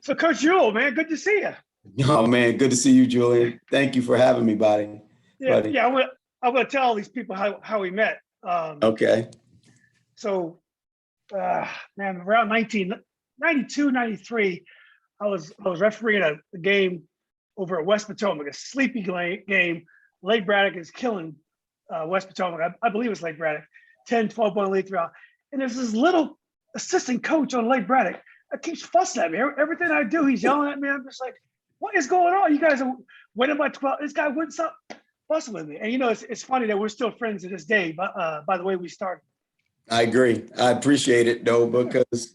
So, Coach Ewell, man, good to see you. Oh man, good to see you, Julian. Thank you for having me, buddy. Yeah. I'm gonna tell all these people how we met. Okay. So, man, around 1992, 93, I was refereeing a game over at West Potomac, a sleepy game. Lake Braddock is killing West Potomac. I believe it's Lake Braddock, 10, 12-point lead throughout. And there's this little assistant coach on Lake Braddock that keeps fussing at me. Everything I do, he's yelling at me. I'm just like, what is going on? You guys are winning by 12. This guy wins up fussing with me. And it's funny that we're still friends to this day, but by the way we started. I agree. I appreciate it though, because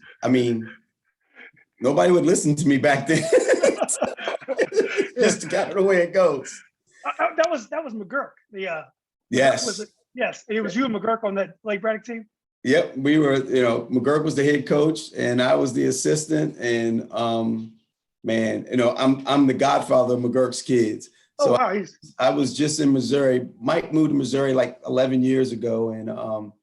nobody would listen to me back then. Just kind of the way it goes. That was McGurk. Yes. Yes. It was you and McGurk on that Lake Braddock team. Yep. We were, McGurk was the head coach and I was the assistant. And man, I'm the godfather of McGurk's kids. So wow. I was just in Missouri. Mike moved to Missouri like 11 years ago. And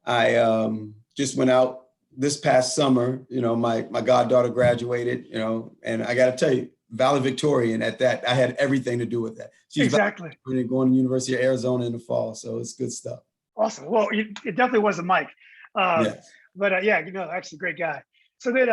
I just went out this past summer. My goddaughter graduated, and I got to tell you, valedictorian at that. I had everything to do with that. She's exactly going to the University of Arizona in the fall. So it's good stuff. Awesome. Well, it definitely wasn't Mike. Yes. But actually great guy. So then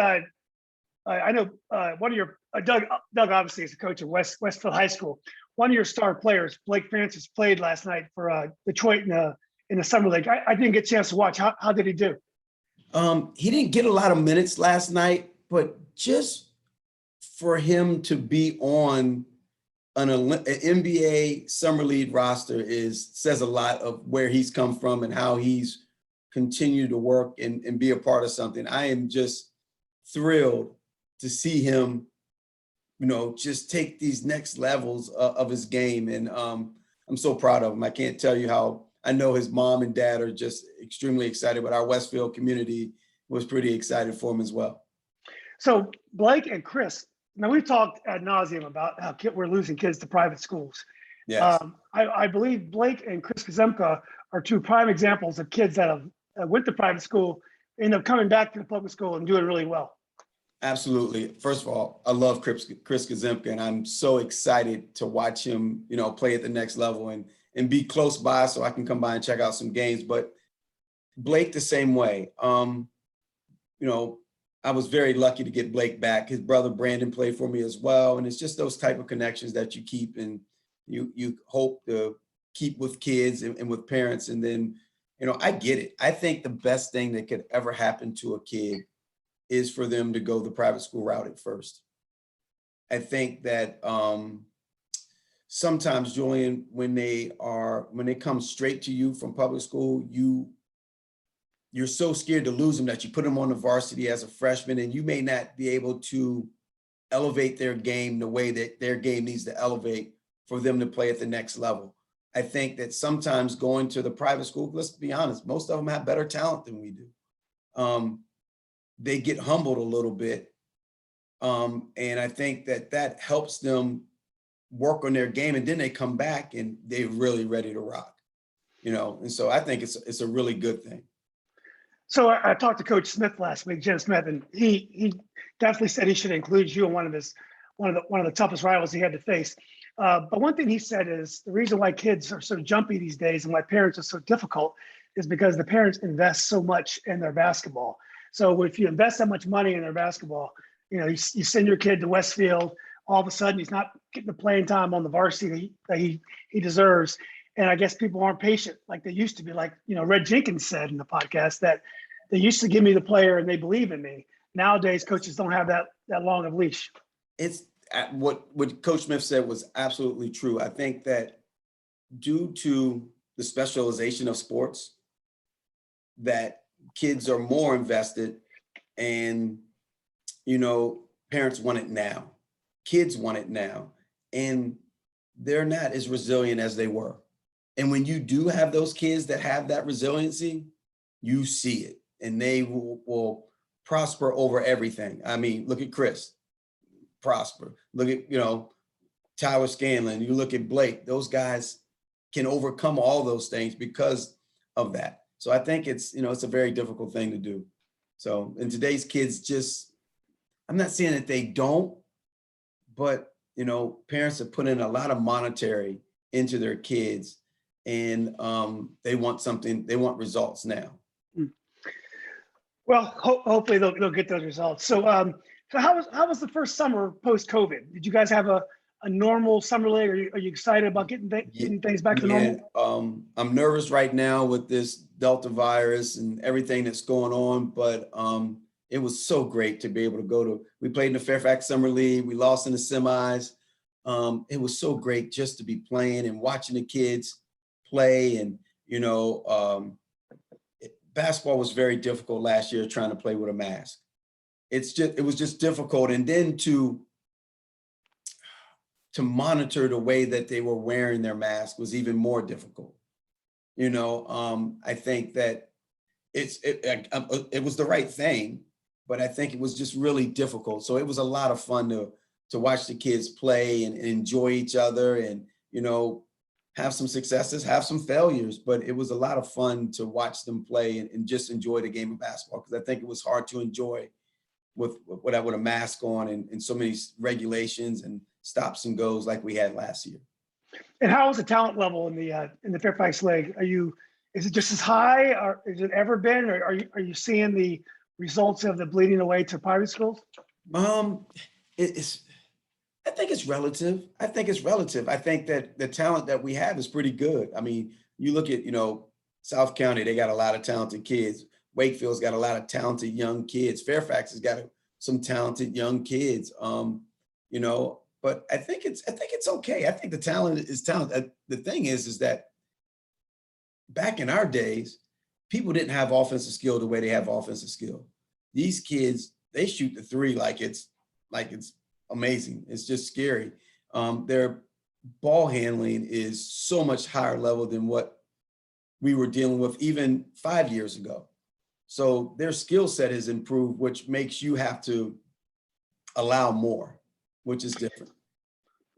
I know one of your, Doug obviously is the coach of Westfield High School. One of your star players, Blake Francis, played last night for Detroit in the Summer League. I didn't get a chance to watch. How did he do? He didn't get a lot of minutes last night, but just for him to be on an NBA Summer League roster says a lot of where he's come from and how he's continued to work and be a part of something. I am just thrilled to see him, just take these next levels of his game. And I'm so proud of him. I can't tell you how I know his mom and dad are just extremely excited, but our Westfield community was pretty excited for him as well. So Blake and Chris, now we've talked ad nauseum about how we're losing kids to private schools. Yes. I believe Blake and Chris Kazemka are two prime examples of kids that have went to private school, end up coming back to the public school and doing really well. Absolutely. First of all, I love Chris Kazemka, and I'm so excited to watch him, play at the next level and be close by so I can come by and check out some games. But Blake the same way. I was very lucky to get Blake back. His brother Brandon played for me as well. And it's just those type of connections that you keep and you hope to keep with kids and with parents. And then, I get it. I think the best thing that could ever happen to a kid is for them to go the private school route at first. I think that sometimes, Julian, when they come straight to you from public school, you're so scared to lose them that you put them on the varsity as a freshman, and you may not be able to elevate their game the way that their game needs to elevate for them to play at the next level. I think that sometimes going to the private school, let's be honest, most of them have better talent than we do. They get humbled a little bit. And I think that helps them work on their game, and then they come back and they're really ready to rock, and so I think it's a really good thing. So I talked to Coach Smith last week, Jim Smith, and he definitely said he should include you in one of the toughest rivals he had to face. But one thing he said is the reason why kids are so jumpy these days and why parents are so difficult is because the parents invest so much in their basketball. So if you invest that much money in their basketball, you send your kid to Westfield, all of a sudden he's not getting the playing time on the varsity that he deserves. And I guess people aren't patient like they used to be. Like, Red Jenkins said in the podcast that they used to give me the player and they believe in me. Nowadays, coaches don't have that long of leash. It's what Coach Smith said was absolutely true. I think that due to the specialization of sports, that kids are more invested and, parents want it now. Kids want it now. And they're not as resilient as they were. And when you do have those kids that have that resiliency, you see it and they will prosper over everything. I mean, look at Chris, prosper. Look at, Tyler Scanlon. You look at Blake, those guys can overcome all those things because of that. So I think it's a very difficult thing to do. So, and today's kids I'm not saying that they don't, but parents have put in a lot of monetary into their kids, and they want results now. Well, hopefully they'll get those results. So, so how was the first summer post COVID? Did you guys have a normal summer league? Are you excited about getting things back to normal? I'm nervous right now with this Delta virus and everything that's going on, but it was so great to be able to we played in the Fairfax Summer League. We lost in the semis. It was so great just to be playing and watching the kids play. And, basketball was very difficult last year trying to play with a mask. It was just difficult. And then to monitor the way that they were wearing their mask was even more difficult. I think that it was the right thing, but I think it was just really difficult. So it was a lot of fun to watch the kids play and enjoy each other and, have some successes, have some failures, but it was a lot of fun to watch them play and just enjoy the game of basketball. Because I think it was hard to enjoy with a mask on and so many regulations and stops and goes like we had last year. And how is the talent level in the Fairfax League? Is it just as high, or has it ever been, or are you seeing the results of the bleeding away to private schools? I think it's relative. I think that the talent that we have is pretty good. I mean, you look at, South County, they got a lot of talented kids. Wakefield's got a lot of talented young kids. Fairfax has got some talented young kids. But I think it's okay. I think the talent is talent. The thing is that back in our days, people didn't have offensive skill the way they have offensive skill. These kids, they shoot the three like it's amazing. It's just scary. Their ball handling is so much higher level than what we were dealing with even 5 years ago. So their skill set has improved, which makes you have to allow more, which is different.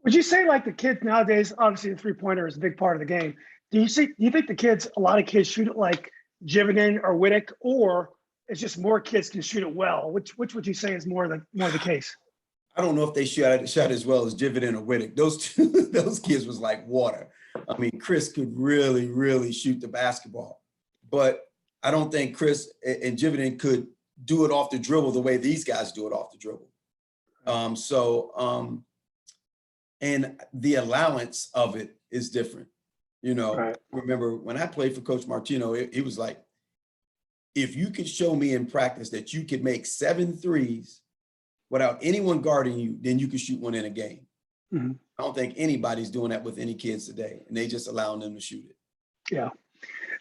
Would you say like the kids nowadays, obviously the three-pointer is a big part of the game. Do you think a lot of kids shoot it like Jividen or Whittick, or it's just more kids can shoot it well? Which would you say is more the case? I don't know if they shot as well as Jividen or Whittick. Those kids was like water. I mean, Chris could really, really shoot the basketball, but I don't think Chris and Jividen could do it off the dribble the way these guys do it off the dribble. And the allowance of it is different. Right. Remember when I played for Coach Martino, it was like, if you could show me in practice that you could make 7 threes without anyone guarding you, then you could shoot one in a game. Mm-hmm. I don't think anybody's doing that with any kids today, and they just allowing them to shoot it. Yeah.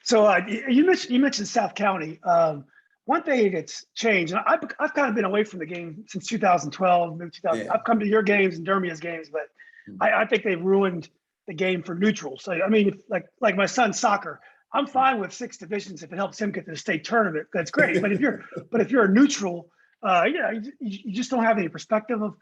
So you mentioned South County. One thing that's changed, and I've kind of been away from the game since 2012, maybe 2000. Yeah. I've come to your games and Dermia's games, but I think they've ruined the game for neutrals. So, I mean, like my son's soccer, I'm fine with 6 divisions if it helps him get to the state tournament. That's great. But if you're a neutral, you just don't have any perspective of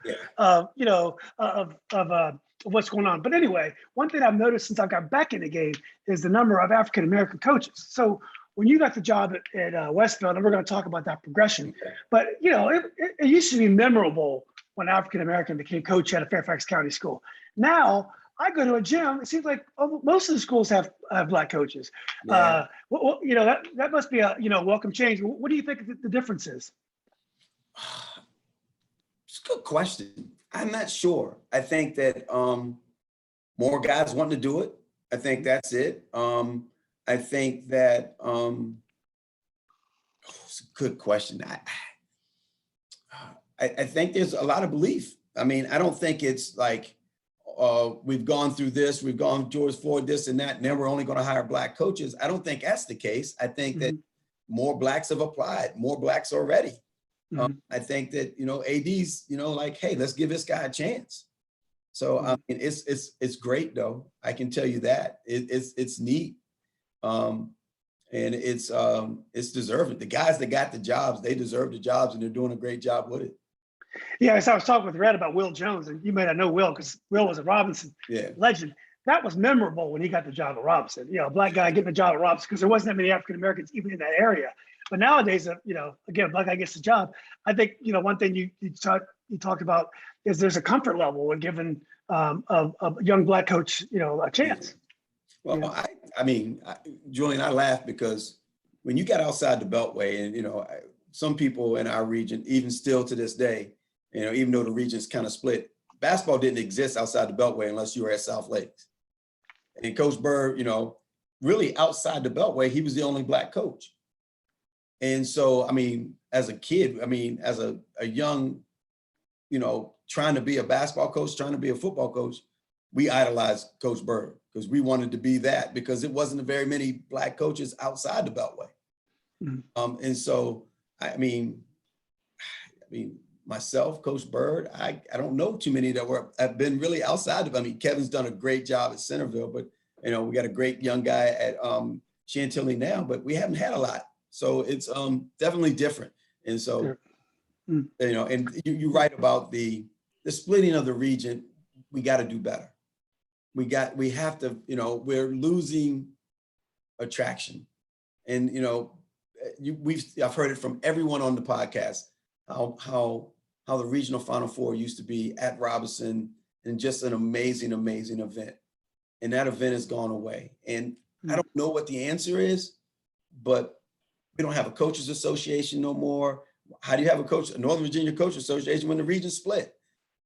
what's going on. But anyway, one thing I've noticed since I got back in the game is the number of African American coaches. So when you got the job at Westfield, and we're going to talk about that progression, but it used to be memorable when African American became coach at a Fairfax County school. Now I go to a gym, it seems like most of the schools have Black coaches. Yeah. That must be a welcome change. What do you think the difference is? It's a good question. I'm not sure. I think that more guys want to do it. I think that's it. I think that it's a good question. I think there's a lot of belief. I mean, I don't think it's like we've gone through this, we've gone George Floyd, this and that, and then we're only going to hire Black coaches. I don't think that's the case. I think that more Blacks have applied, more Blacks are ready. I think that, AD's, like, hey, let's give this guy a chance. So, I mean, it's great though. I can tell you that it's neat. And it's deserving. The guys that got the jobs, they deserve the jobs and they're doing a great job with it. Yeah. So I was talking with Red about Will Jones, and you may not know Will because Will was a Robinson legend. That was memorable when he got the job at Robinson, a Black guy getting the job at Robinson, because there wasn't that many African Americans even in that area. But nowadays, again, Black guy gets the job. I think, one thing you talked about is there's a comfort level in giving a young Black coach, a chance. Well, Julian, I laugh because when you got outside the Beltway, and some people in our region, even still to this day, even though the region's kind of split, basketball didn't exist outside the Beltway unless you were at South Lakes. And Coach Bird, really outside the Beltway, he was the only Black coach. And so, as a kid, as a young, trying to be a basketball coach, trying to be a football coach, we idolized Coach Bird because we wanted to be that because it wasn't very many Black coaches outside the Beltway. Mm-hmm. And so, myself, Coach Bird, I don't know too many that have been really outside of, Kevin's done a great job at Centerville, but, we got a great young guy at Chantilly now, but we haven't had a lot. So it's definitely different. And so, and you write about the splitting of the region. We got to do better. We have to, we're losing attraction. And, I've heard it from everyone on the podcast, how the regional Final Four used to be at Robinson and just an amazing, amazing event. And that event has gone away. And I don't know what the answer is, but we don't have a coaches association no more. How do you have a Northern Virginia Coach Association when the region split?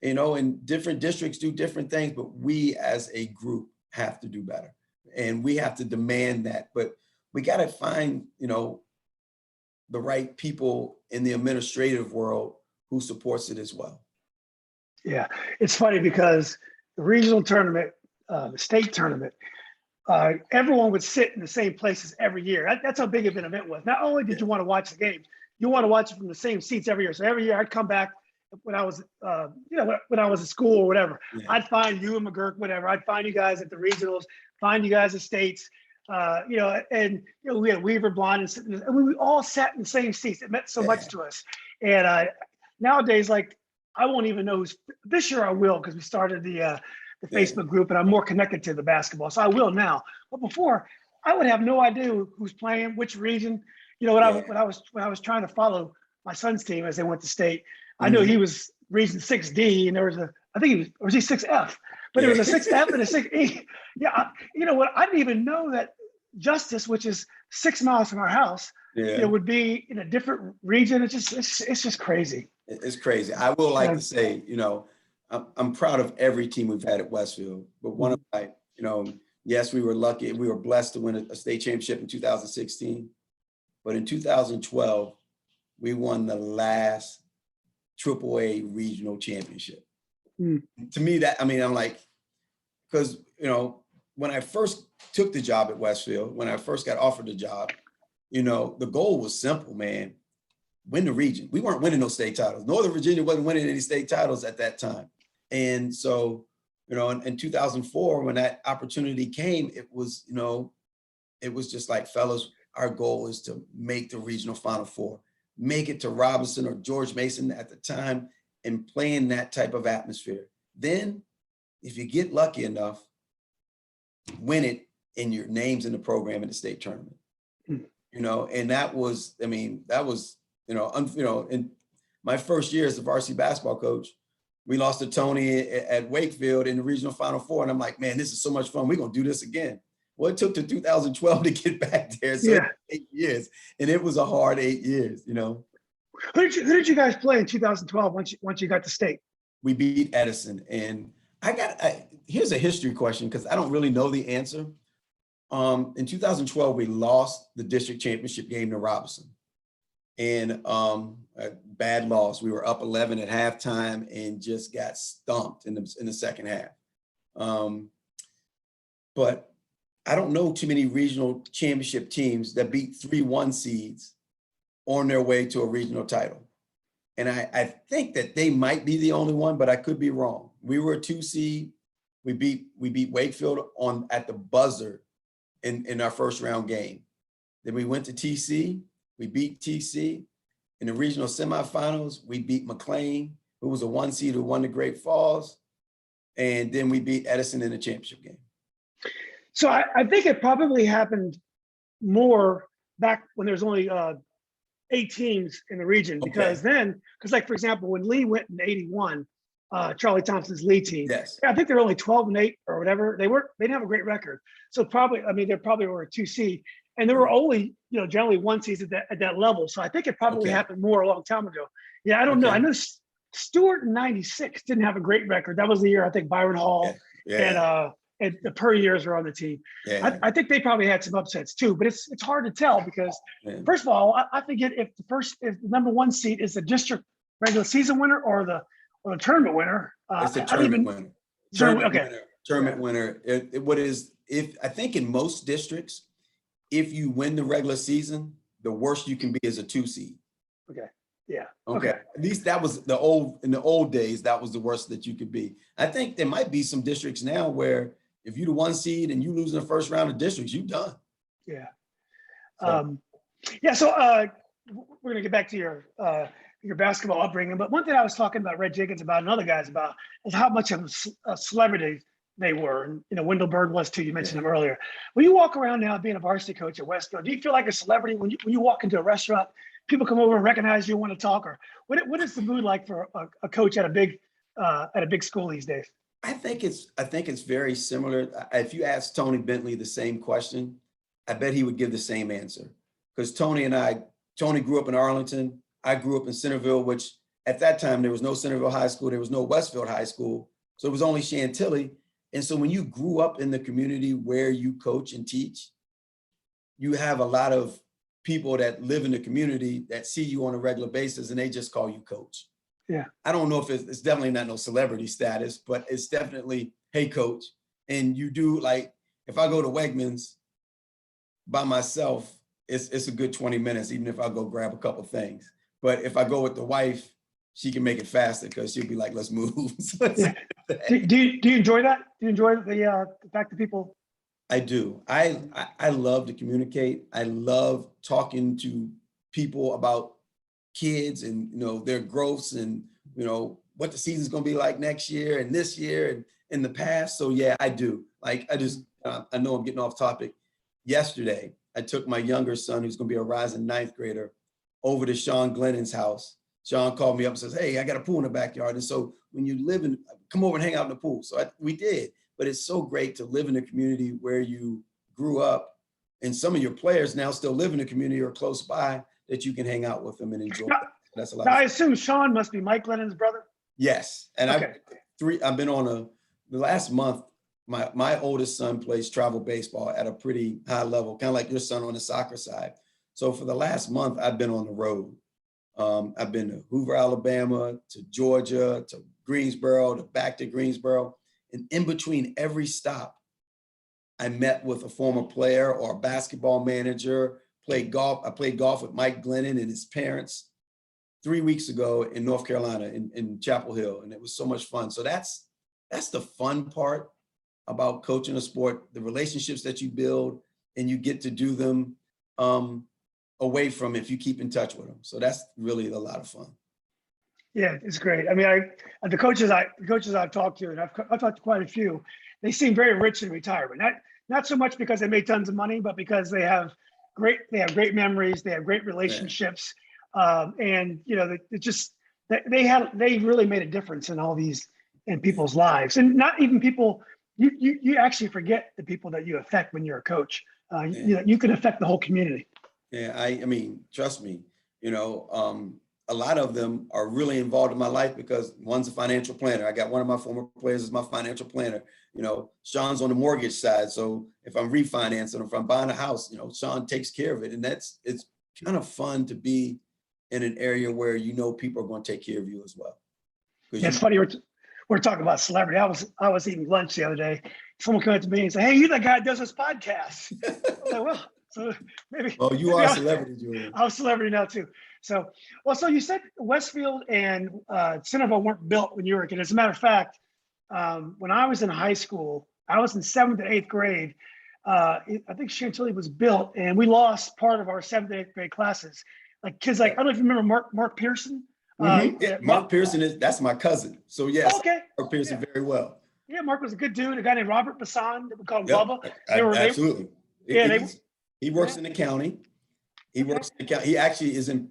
And different districts do different things, but we as a group have to do better. And we have to demand that. But we got to find, the right people in the administrative world who supports it as well. Yeah, it's funny because the regional tournament, the state tournament, everyone would sit in the same places every year. That's how big of an event was. Not only did you want to watch the games, you want to watch it from the same seats every year. So every year I'd come back when I was, when I was at school or whatever. Yeah. I'd find you and McGurk, whatever. I'd find you guys at the regionals, find you guys at states, we had Weaver, Blonde, and we all sat in the same seats. It meant so much to us. And nowadays, I won't even know this year I will, because we started the Facebook group and I'm more connected to the basketball. So I will now. But before, I would have no idea who's playing, which region. When I was trying to follow my son's team as they went to state, I knew he was region 6D, and there was I think he was 6F, but there was a 6F and a 6E. Yeah, what? I didn't even know that Justice, which is 6 miles from our house, would be in a different region. It's just crazy. It's crazy. I will like to say, I'm proud of every team we've had at Westfield, but one of my, yes, we were lucky. We were blessed to win a state championship in 2016, but in 2012, we won the last AAA regional championship. To me, I'm like, because, when I first took the job at Westfield, when I first got offered the job, the goal was simple, man. Win the region. We weren't winning no state titles. Northern Virginia wasn't winning any state titles at that time. And so, in 2004, when that opportunity came, it was just like, fellas, our goal is to make the regional Final Four, make it to Robinson or George Mason at the time, and play in that type of atmosphere. Then, if you get lucky enough, win it, and your name's in the program in the state tournament. And that was, in my first year as a varsity basketball coach, we lost to Tony at Wakefield in the regional Final Four. And I'm like, man, this is so much fun. We're going to do this again. Well, it took to 2012 to get back there. So 8 years. And it was a hard 8 years, Who did you guys play in 2012 once you got to state? We beat Edison. And here's a history question, because I don't really know the answer. In 2012, we lost the district championship game to Robinson. And a bad loss. We were up 11 at halftime and just got stumped in the second half. But I don't know too many regional championship teams that beat 3-1 seeds on their way to a regional title. And I think that they might be the only one, but I could be wrong. We were a 2 seed. We beat Wakefield at the buzzer in our first round game. Then we went to TC. We beat TC. In the regional semifinals, we beat McLean, who was a 1 seed who won the Great Falls. And then we beat Edison in the championship game. So I think it probably happened more back when there's only 8 teams in the region because like, for example, when Lee went in 81, Charlie Thompson's Lee team, Yes. I think they're only 12-8 or whatever. They didn't have a great record. So probably, I mean, they probably were a 2 seed, and there were only, generally 1 seed at that level. So I think it probably happened more a long time ago. Yeah, I don't know. I know Stewart in 96 didn't have a great record. That was the year I think Byron Hall and the Purdy years were on the team. Yeah. I think they probably had some upsets too, but it's hard to tell because first of all, I forget if the number 1 seed is the district regular season winner or the tournament winner. It's a tournament winner. Tournament winner. I think in most districts, if you win the regular season, the worst you can be is a 2 seed. Okay. Yeah. Okay. At least that was in the old days, that was the worst that you could be. I think there might be some districts now where if you're the 1 seed and you lose in the first round of districts, you're done. Yeah. So we're gonna get back to your basketball upbringing, but one thing I was talking about Red Jenkins about and other guys about is how much of a celebrity they were, and Wendell Bird was too. You mentioned him earlier. When you walk around now being a varsity coach at Westfield, do you feel like a celebrity when you walk into a restaurant? People come over and recognize you and want to talk, or what is the mood like for a coach at a big school these days? I think it's very similar. If you ask Tony Bentley the same question, I bet he would give the same answer. Because Tony grew up in Arlington. I grew up in Centerville, which at that time there was no Centerville High School, there was no Westfield High School, so it was only Chantilly. And so when you grew up in the community where you coach and teach, you have a lot of people that live in the community that see you on a regular basis and they just call you coach. Yeah. I don't know if it's definitely not no celebrity status, but it's definitely, hey, coach. And you do, like, if I go to Wegmans by myself, it's a good 20 minutes, even if I go grab a couple things. But if I go with the wife, she can make it faster because she'll be like, let's move. Do you enjoy that? Do you enjoy the fact that people? I do. I love to communicate. I love talking to people about kids and their growths and what the season's going to be like next year and this year and in the past. So yeah, I do. Like I know I'm getting off topic. Yesterday, I took my younger son, who's going to be a rising 9th grader, over to Sean Glennon's house. Sean called me up and says, hey, I got a pool in the backyard. And so when you come over and hang out in the pool. So we did. But it's so great to live in a community where you grew up, and some of your players now still live in the community or close by, that you can hang out with them and enjoy. That's a lot. Now, I assume Sean must be Mike Glennon's brother. Yes, and I've been on the last month. My oldest son plays travel baseball at a pretty high level, kind of like your son on the soccer side. So for the last month, I've been on the road. I've been to Hoover, Alabama, to Georgia, to Greensboro, to back to Greensboro. And in between every stop, I met with a former player or a basketball manager, played golf. I played golf with Mike Glennon and his parents 3 weeks ago in North Carolina in Chapel Hill. And it was so much fun. So that's the fun part about coaching a sport, the relationships that you build, and you get to do them away from if you keep in touch with them. So that's really a lot of fun. Yeah, it's great. I mean, the coaches I've talked to, and I've talked to quite a few, they seem very rich in retirement. Not so much because they made tons of money, but because they have great memories, they have great relationships, and they really made a difference in people's lives, and not even people. You actually forget the people that you affect when you're a coach. You can affect the whole community. Yeah, I mean, trust me, a lot of them are really involved in my life because one's a financial planner. I got one of my former players as my financial planner. Sean's on the mortgage side. So if I'm refinancing, if I'm buying a house, Sean takes care of it. And it's kind of fun to be in an area where people are going to take care of you as well. Yeah, it's funny. We're talking about celebrity. I was eating lunch the other day. Someone came up to me and said, "Hey, you're the guy that does this podcast." I was like, well, so maybe. Well, you are a celebrity, Julian. I'm a celebrity now too. So you said Westfield and Centerville weren't built when you were a kid. As a matter of fact, when I was in high school, I was in 7th and 8th grade. I think Chantilly was built, and we lost part of our 7th and 8th grade classes. Like kids, I don't know if you remember Mark Pearson. Mark Pearson that's my cousin. So yes, okay. Mark Pearson very well. Yeah, Mark was a good dude. A guy named Robert Bassan, that we call him Bubba. Absolutely. He works in the county. He works in the county. He actually is in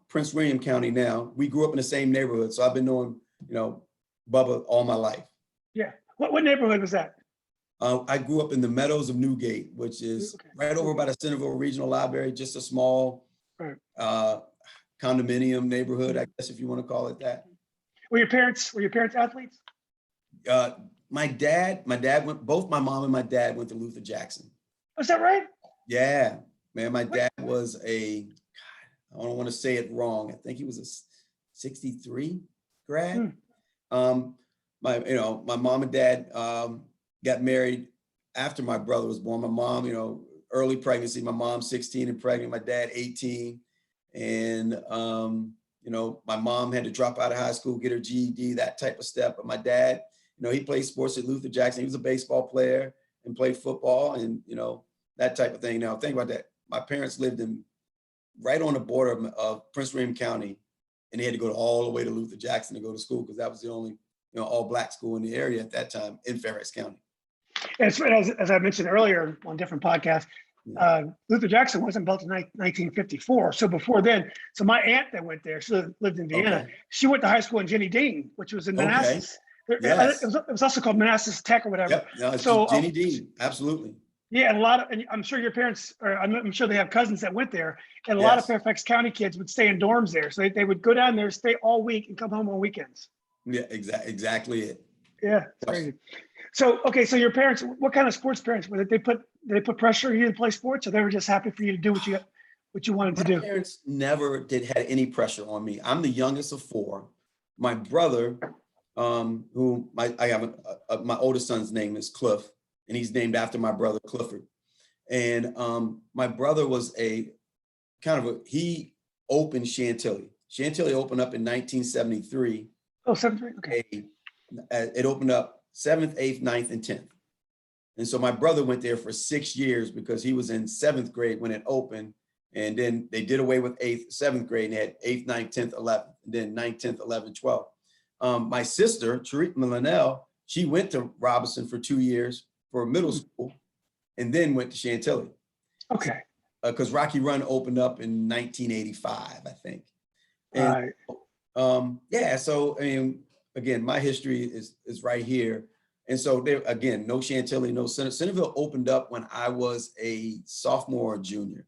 Prince William County now. We grew up in the same neighborhood, so I've been knowing, Bubba all my life. Yeah. What neighborhood was that? I grew up in the Meadows of Newgate, which is right over by the Centerville Regional Library, just a small condominium neighborhood, I guess, if you want to call it that. Were your parents athletes? Both my mom and my dad went to Luther Jackson. Was that right? Yeah, man. My dad was I don't want to say it wrong. I think he was a 63 grad. My mom and dad got married after my brother was born. My mom, early pregnancy, my mom 16 and pregnant, my dad 18. And, my mom had to drop out of high school, get her GED, that type of stuff. But my dad, he played sports at Luther Jackson. He was a baseball player and played football and, that type of thing. Now, think about that. My parents lived right on the border of Prince William County, and they had to go all the way to Luther Jackson to go to school because that was the only, all Black school in the area at that time in Fairfax County. And as I mentioned earlier on different podcasts, Luther Jackson wasn't built in 1954. So before then, my aunt that went there, she lived in Vienna. Okay. She went to high school in Jenny Dean, which was in Manassas. Yes. It was also called Manassas Tech or whatever. Yep. No, so Jenny Dean, absolutely. Yeah, and and I'm sure your parents, or I'm sure they have cousins that went there, and a lot of Fairfax County kids would stay in dorms there. So they would go down there, stay all week, and come home on weekends. Yeah, exactly it. Yeah, it's crazy. So, okay, so your parents, what kind of sports parents were they? Did they put pressure on you to play sports, or they were just happy for you to do what you wanted to do? My parents never had any pressure on me. I'm the youngest of four. My brother, who I have my oldest son's name is Cliff, and he's named after my brother Clifford. And my brother was he opened Chantilly. Chantilly opened up in 1973. Oh, 73, okay. It opened up 7th, 8th, 9th, and 10th. And so my brother went there for 6 years because he was in 7th grade when it opened. And then they did away with 7th grade and they had 8th, 9th, 10th, 11th, and then 9th, 10th, 11th, 12th. My sister, Tariq Milanel, she went to Robinson for 2 years for middle school and then went to Chantilly. Okay. Because Rocky Run opened up in 1985, I think. And, so, I mean, again, my history is right here. And so there, again, no Chantilly, no Centerville opened up when I was a sophomore or junior.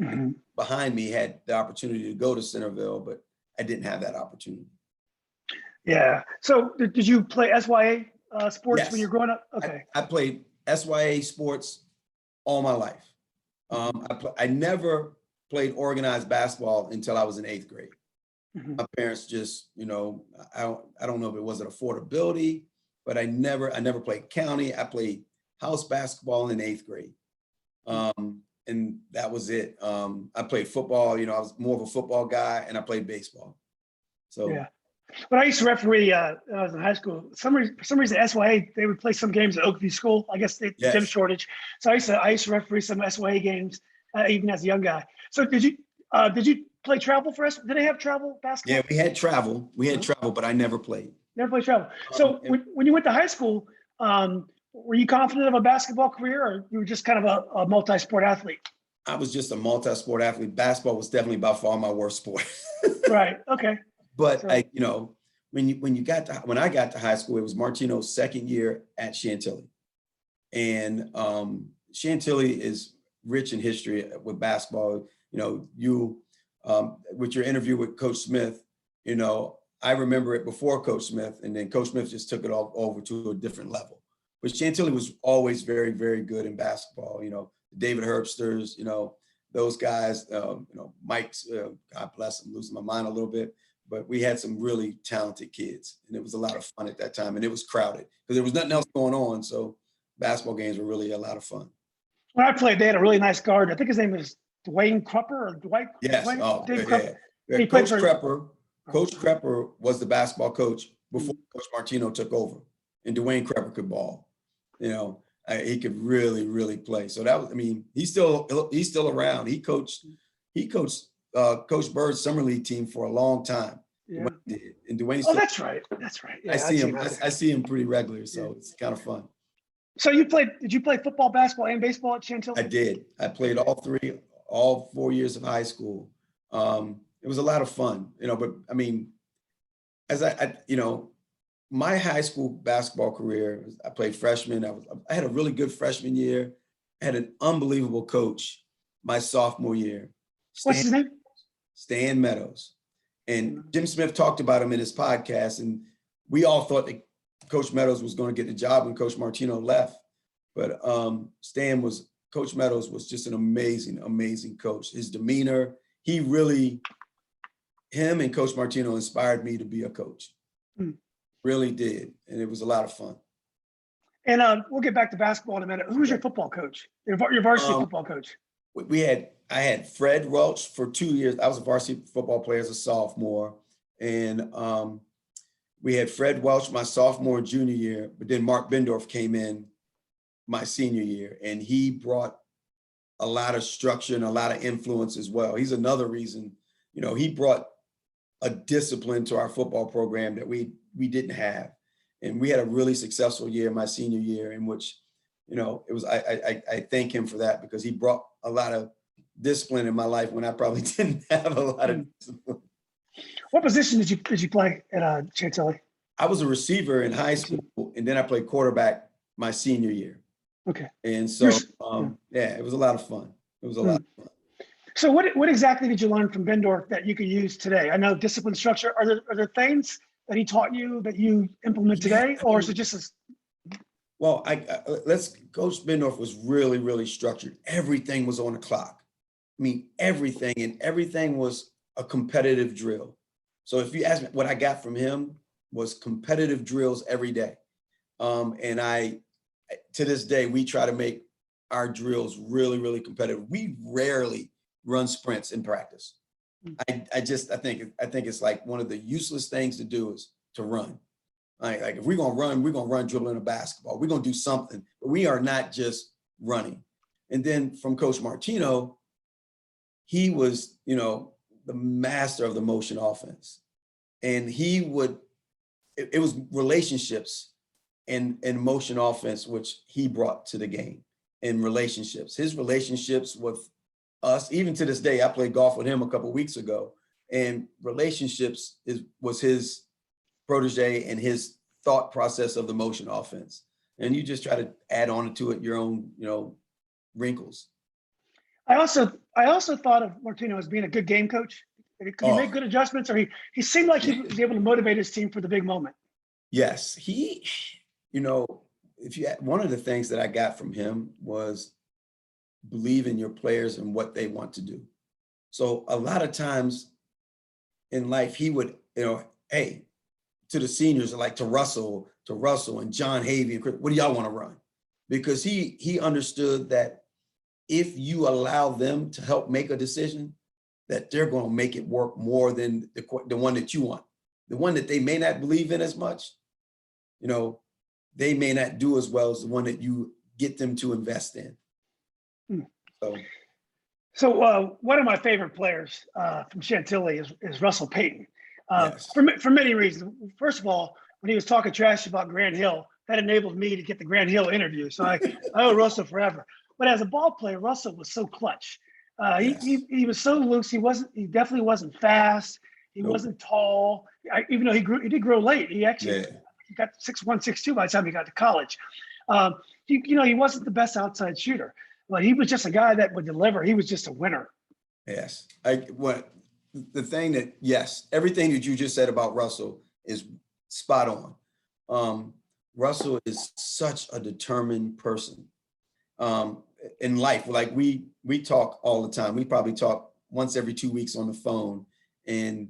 Mm-hmm. Behind me had the opportunity to go to Centerville, but I didn't have that opportunity. Yeah. So did you play SYA sports when you were growing up? Okay. I played SYA sports all my life. I never played organized basketball until I was in 8th grade. Mm-hmm. My parents just, I don't know if it wasn't affordability, but I never played county. I played house basketball in 8th grade. And that was it. I played football, I was more of a football guy, and I played baseball. So yeah. When I used to referee when I was in high school, for some reason SYA, they would play some games at Oakview School. I guess they gym shortage. So I used to referee some SYA games even as a young guy. So did you play travel for us? Did they have travel basketball? Yeah, we had travel. But I never played. Never played travel. So when you went to high school, were you confident of a basketball career, or you were just kind of a multi-sport athlete? I was just a multi-sport athlete. Basketball was definitely by far my worst sport. Right. Okay. But so, when I got to high school, it was Martino's second year at Chantilly, and Chantilly is rich in history with basketball. With your interview with Coach Smith, I remember it before Coach Smith, and then Coach Smith just took it all over to a different level. But Chantilly was always very, very good in basketball. David Herbsters, those guys, Mike's, God bless him, losing my mind a little bit. But we had some really talented kids, and it was a lot of fun at that time. And it was crowded because there was nothing else going on. So basketball games were really a lot of fun. When I played, they had a really nice guard. I think his name was Dwayne Crupper or Dwight. Yes. Crupper. Yeah. Coach Crupper was the basketball coach before Coach Martino took over, and Dwayne Crupper could ball. He could really, really play. So that was, he's still around. He coached Coach Bird's summer league team for a long time. Yeah. And Dwayne. That's right. Yeah, I see him pretty regular. So it's kind of fun. So did you play football, basketball, and baseball at Chantilly? I did. I played all 4 years of high school. It was a lot of fun, but I mean, as my high school basketball career, I played freshman. I had a really good freshman year. I had an unbelievable coach my sophomore year. What's his name? Stan Meadows. And Jim Smith talked about him in his podcast. And we all thought that Coach Meadows was going to get the job when Coach Martino left. But Coach Meadows was just an amazing, amazing coach. His demeanor, him and Coach Martino inspired me to be a coach. Really did. And it was a lot of fun. And we'll get back to basketball in a minute. Who's your football coach? Your varsity football coach? I had Fred Welch for 2 years. I was a varsity football player as a sophomore. And we had Fred Welch my sophomore and junior year, but then Mark Bendorf came in my senior year, and he brought a lot of structure and a lot of influence as well. He's another reason, he brought a discipline to our football program that we didn't have. And we had a really successful year my senior year, in which, it was, I thank him for that, because he brought a lot of discipline in my life when I probably didn't have a lot of discipline. What position did you play at Chantilly? I was a receiver in high school, and then I played quarterback my senior year. Okay. And so, it was a lot of fun. It was a lot of fun. So what exactly did you learn from Bendorf that you could use today? I know discipline structure. Are there things that he taught you that you implement today, or is it just Well, Coach Bendorf was really, really structured. Everything was on the clock. I mean, everything, and everything was a competitive drill. So if you ask me, what I got from him was competitive drills every day. And to this day, we try to make our drills really, really competitive. We rarely run sprints in practice. I think it's like one of the useless things to do is to run. Like if we're gonna run dribbling a basketball. We're gonna do something, but we are not just running. And then from Coach Martino, he was, the master of the motion offense. And it was relationships and motion offense, which he brought to the game, and relationships. His relationships with us, even to this day, I played golf with him a couple of weeks ago, and relationships was his protege and his thought process of the motion offense. And you just try to add on to it your own, wrinkles. I also thought of Martino as being a good game coach. Could he make good adjustments, or he seemed like he was able to motivate his team for the big moment? Yes, one of the things that I got from him was believe in your players and what they want to do. So a lot of times in life, he would, hey, to the seniors, like to Russell and John Havey and Chris, what do y'all want to run? Because he understood that if you allow them to help make a decision, that they're going to make it work more than the one that you want. The one that they may not believe in as much, they may not do as well as the one that you get them to invest in. So one of my favorite players from Chantilly is Russell Payton. Yes. For many reasons. First of all, when he was talking trash about Grant Hill, that enabled me to get the Grant Hill interview. So I owe Russell forever. But as a ball player, Russell was so clutch. Yes. He was so loose. He definitely wasn't fast. He wasn't tall. Even though he did grow late. He actually he got 6'1", 6'2" by the time he got to college. He wasn't the best outside shooter, but he was just a guy that would deliver. He was just a winner. Yes. Everything that you just said about Russell is spot on. Russell is such a determined person in life. Like we talk all the time. We probably talk once every 2 weeks on the phone, and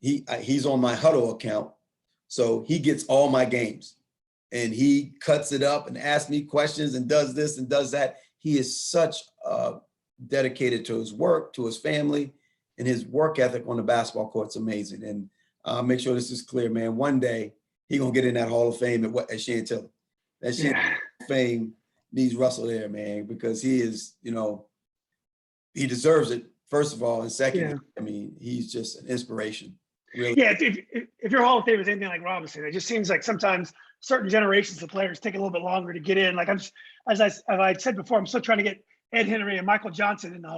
he's on my Huddle account. So he gets all my games, and he cuts it up and asks me questions and does this and does that. He is such dedicated to his work, to his family, and his work ethic on the basketball court's amazing. And I'll make sure this is clear, man. One day he's gonna get in that Hall of Fame at Chantilly. That Chantilly fame needs Russell there, man, because he is, he deserves it, first of all, and second, I mean, he's just an inspiration. Really. Yeah, if your Hall of Fame is anything like Robinson, it just seems like sometimes certain generations of players take a little bit longer to get in. Like as I said before, I'm still trying to get Ed Henry and Michael Johnson in the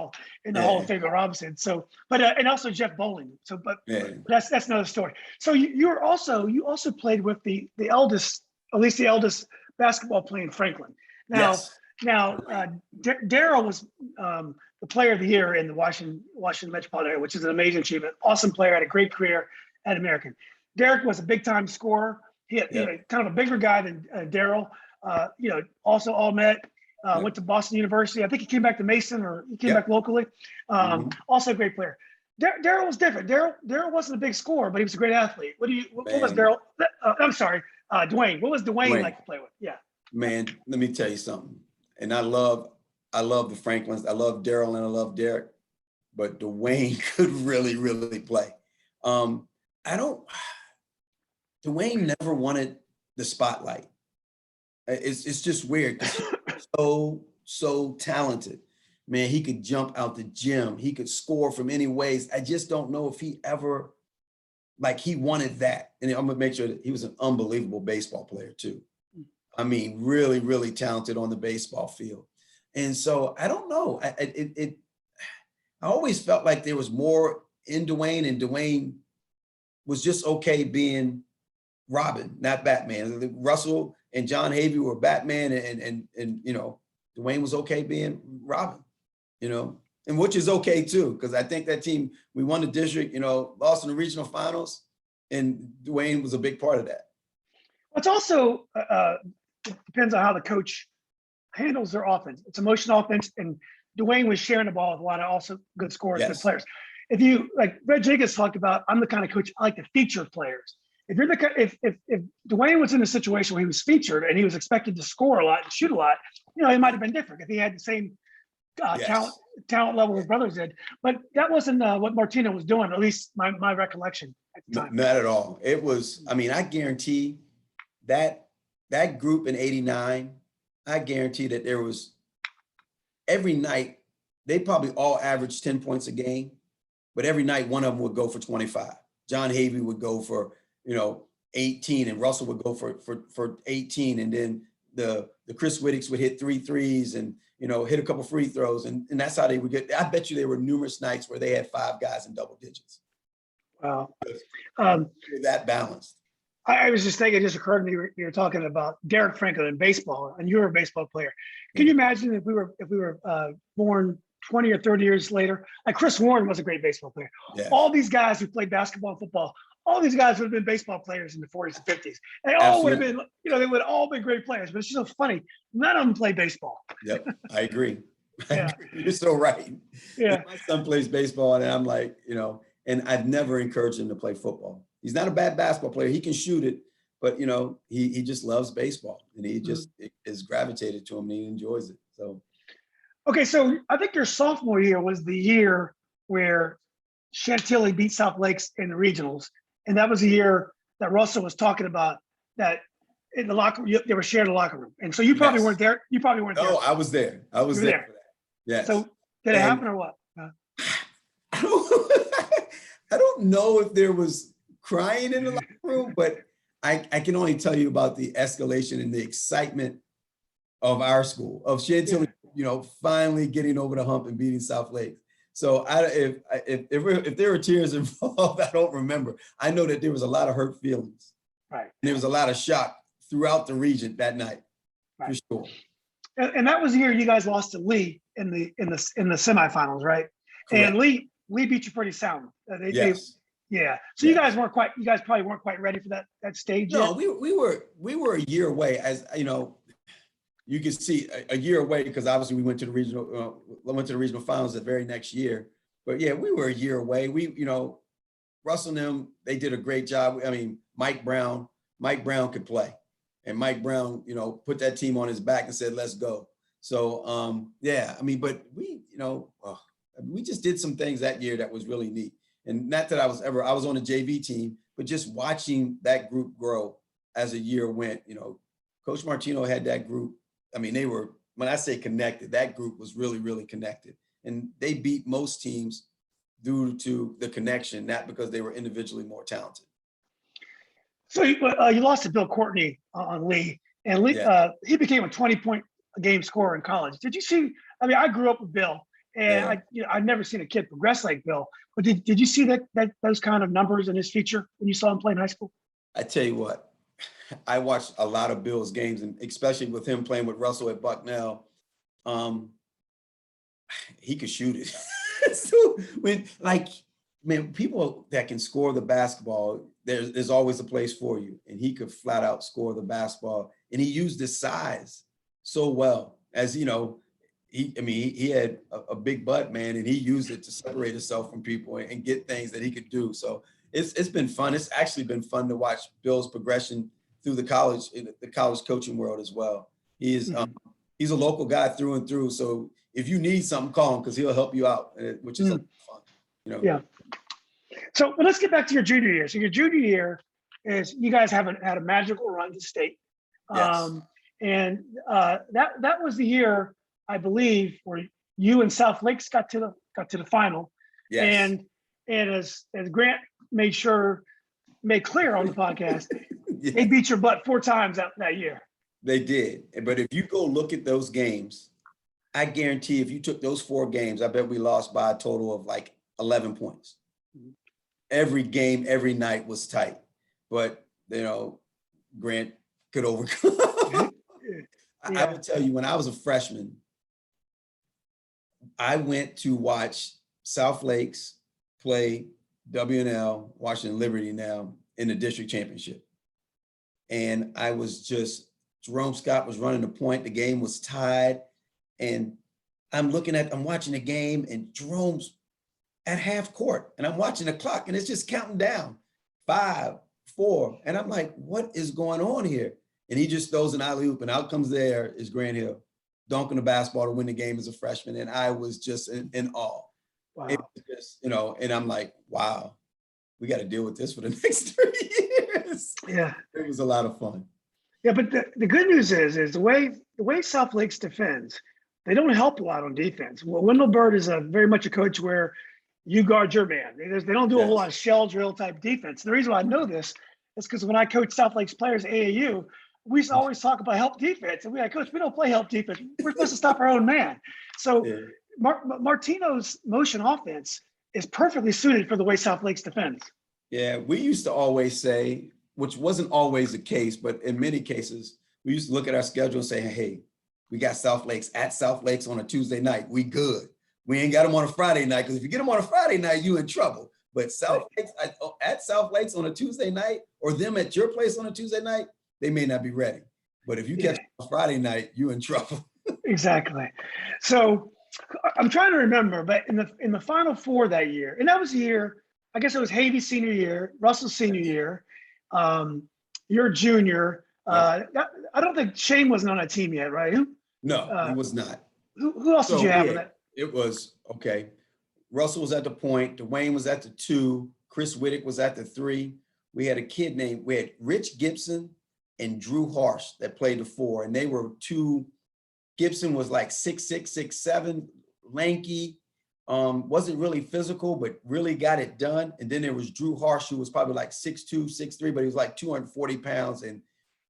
Hall of Fame at Robinson. So, but and also Jeff Bowling. So, but that's another story. So you also played with the eldest, at least the eldest basketball player in Franklin. Now, Darryl was the player of the year in the Washington Metropolitan area, which is an amazing achievement. Awesome player, had a great career at American. Derek was a big time scorer. He had kind of a bigger guy than Darryl. Also all Met. Went to Boston University. I think he came back to Mason, or he came back locally. Also a great player. Darryl was different. Darryl wasn't a big scorer, but he was a great athlete. What was Darryl? I'm sorry, Dwayne. What was Dwayne like to play with? Yeah. Man, let me tell you something. And I love the Franklins. I love Darryl and I love Derek, but Dwayne could really, really play. Dwayne never wanted the spotlight. It's just weird. So talented, man. He could jump out the gym. He could score from any ways. I just don't know if he ever, he wanted that. And I'm gonna make sure that he was an unbelievable baseball player too. I mean, really, really talented on the baseball field. And so I don't know. I always felt like there was more in Dwayne, and Dwayne was just okay being Robin, not Batman. Russell and John Havey were Batman, and Dwayne was okay being Robin, and which is okay too, because I think that team, we won the district, lost in the regional finals, and Dwayne was a big part of that. It's also it depends on how the coach handles their offense. It's a motion offense, and Dwayne was sharing the ball with a lot of also good scorers, good players. If you, like Red Jacobs talked about, I'm the kind of coach I like to feature players. If you're if Dwayne was in a situation where he was featured and he was expected to score a lot and shoot a lot, it might have been different if he had the same talent level his brothers did. But that wasn't what Martino was doing, at least my recollection at the time. Not at all. It was, I guarantee that group in '89, I guarantee that there was, every night, they probably all averaged 10 points a game, but every night one of them would go for 25. John Havey would go for 18, and Russell would go for 18, and then the Chris Whitticks would hit 3 threes and hit a couple free throws, and that's how they would get. I bet you there were numerous nights where they had 5 guys in double digits. Wow. That balanced. I was just thinking, it just occurred to me, you were talking about Derek Franklin in baseball, and you were a baseball player. Can you imagine if we were born 20 or 30 years later? Like Chris Warren was a great baseball player. Yeah. All these guys who played basketball and football, all these guys would have been baseball players in the 40s and 50s. They all would have been, they would have all been great players. But it's just so funny, none of them played baseball. Yep, I agree. You're so right. Yeah. My son plays baseball, and I'm like, and I've never encouraged him to play football. He's not a bad basketball player. He can shoot it, but he just loves baseball, and he just is gravitated to him, and he enjoys it. So, okay, so I think your sophomore year was the year where Chantilly beat South Lakes in the regionals, and that was the year that Russell was talking about, that in the locker room they were sharing the locker room, and so you probably weren't there. You probably weren't there. No, I was there. I was there for that. Yes. So did it happen or what? I don't know if there was crying in the locker room, but I can only tell you about the escalation and the excitement of our school, of Chantilly, finally getting over the hump and beating South Lakes. So if there were tears involved, I don't remember. I know that there was a lot of hurt feelings. Right. And there was a lot of shock throughout the region that night, for sure. And that was the year you guys lost to Lee in the semifinals, right? Correct. And Lee beat you pretty sound. Yes. So you guys probably weren't quite ready for that stage. No, yet. we were a year away, as you can see, a year away, because obviously we went to the regional finals the very next year. But yeah, we were a year away. Russell and them, they did a great job. I mean, Mike Brown could play, and Mike Brown, put that team on his back and said, "Let's go." So but we just did some things that year that was really neat. And not that I was on a JV team, but just watching that group grow as a year went. Coach Martino had that group. I mean, they were, when I say connected, that group was really, really connected. And they beat most teams due to the connection, not because they were individually more talented. So you lost to Bill Courtney on Lee, and Lee, he became a 20-point a game scorer in college. Did you see? I mean, I grew up with Bill, and I'd never seen a kid progress like Bill. But did you see that those kind of numbers in his future when you saw him play in high school? I tell you what, I watched a lot of Bill's games, and especially with him playing with Russell at Bucknell, he could shoot it. So people that can score the basketball, there's always a place for you. And he could flat out score the basketball. And he used his size so well. As you know, he had a big butt, man, and he used it to separate himself from people and get things that he could do. So it's been fun. It's actually been fun to watch Bill's progression through the college coaching world as well. He is he's a local guy through and through. So if you need something, call him because he'll help you out, which is fun. Yeah. So let's get back to your junior year. So your junior year is you guys haven't had a magical run to state. Yes. And that was the year, I believe, where you and South Lakes got to the final. Yes. And as Grant made clear on the podcast, Yeah. they beat your butt 4 times that year. They did. But if you go look at those games, I guarantee if you took those 4 games, I bet we lost by a total of like 11 points. Every game, every night was tight. But, Grant could overcome. I will tell you, when I was a freshman, I went to watch South Lakes play WNL, Washington Liberty now, in the district championship. And I was Jerome Scott was running the point. The game was tied. And I'm watching the game, and Jerome's at half court, and I'm watching the clock, and it's just counting down 5, 4. And I'm like, what is going on here? And he just throws an alley-oop, and out comes is Grant Hill, dunking the basketball to win the game as a freshman. And I was just in awe. Wow. It was just, and I'm like, wow, we got to deal with this for the next 3 years. Yeah. It was a lot of fun. Yeah, but the good news is the way South Lakes defends, they don't help a lot on defense. Well, Wendell Bird is very much a coach where you guard your man. They don't do a whole lot of shell drill type defense. The reason why I know this is because when I coach South Lakes players at AAU, we used to always talk about help defense. And we like, Coach, we don't play help defense. We're supposed to stop our own man. So Martino's motion offense is perfectly suited for the way South Lakes defends. Yeah, we used to always say, which wasn't always the case, but in many cases, we used to look at our schedule and say, hey, we got South Lakes at South Lakes on a Tuesday night. We good. We ain't got them on a Friday night, because if you get them on a Friday night, you in trouble. But South Lakes at South Lakes on a Tuesday night, or them at your place on a Tuesday night, they may not be ready. But if you catch them on a Friday night, you in trouble. Exactly. So I'm trying to remember, but in the Final Four that year, and that was the year, I guess it was Havey's senior year, Russell's senior year, your junior. I don't think Shane wasn't on that team yet, right? No, he was not. Who else did you have in that? It was, okay, Russell was at the point, Dwayne was at the 2, Chris Whittick was at the 3. We had Rich Gibson and Drew Harsh that played the 4, and they were 2. Gibson was like 6'6", 6'7", lanky, wasn't really physical, but really got it done. And then there was Drew Harsh, who was probably like 6'2", 6'3", but he was like 240 pounds and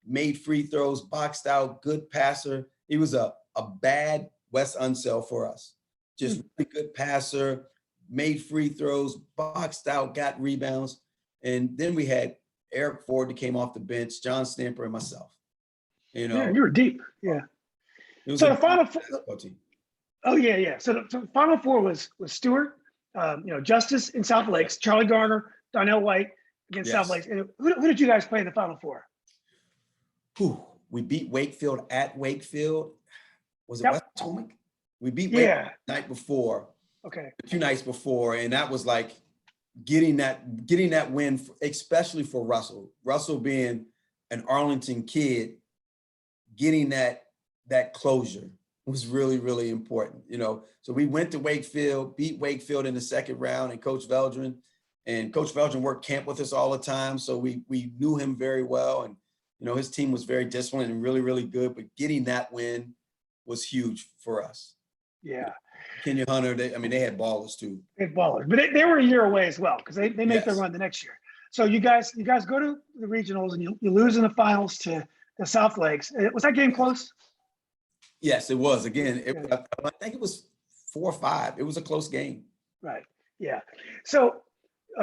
made free throws, boxed out, good passer. He was a bad Wes Unseld for us. Just really good passer, made free throws, boxed out, got rebounds. And then we had Eric Ford that came off the bench, John Stamper, and myself. Yeah, you were deep. Yeah. It was so the Final Four. Team. Oh yeah. So the Final Four was Stewart, Justice in South Lakes, Charlie Garner, Donnell White against South Lakes. And who did you guys play in the Final Four? We beat Wakefield at Wakefield. Was it West Potomac? We beat Wakefield the night before. Okay. 2 nights before, and that was like getting that win, especially for Russell. Russell being an Arlington kid, getting that closure was really, really important. So we went to Wakefield, beat Wakefield in the second round, and Coach Veldrin worked camp with us all the time, so we knew him very well, and his team was very disciplined and really, really good. But getting that win was huge for us. Yeah. Kenya Hunter, they had ballers too. They had ballers, but they were a year away as well, because they make their run the next year. So you guys go to the regionals and you lose in the finals to the South Lakes. Was that game close? Yes, it was. Again, Yeah. I think it was 4-5. It was a close game. Right. Yeah. So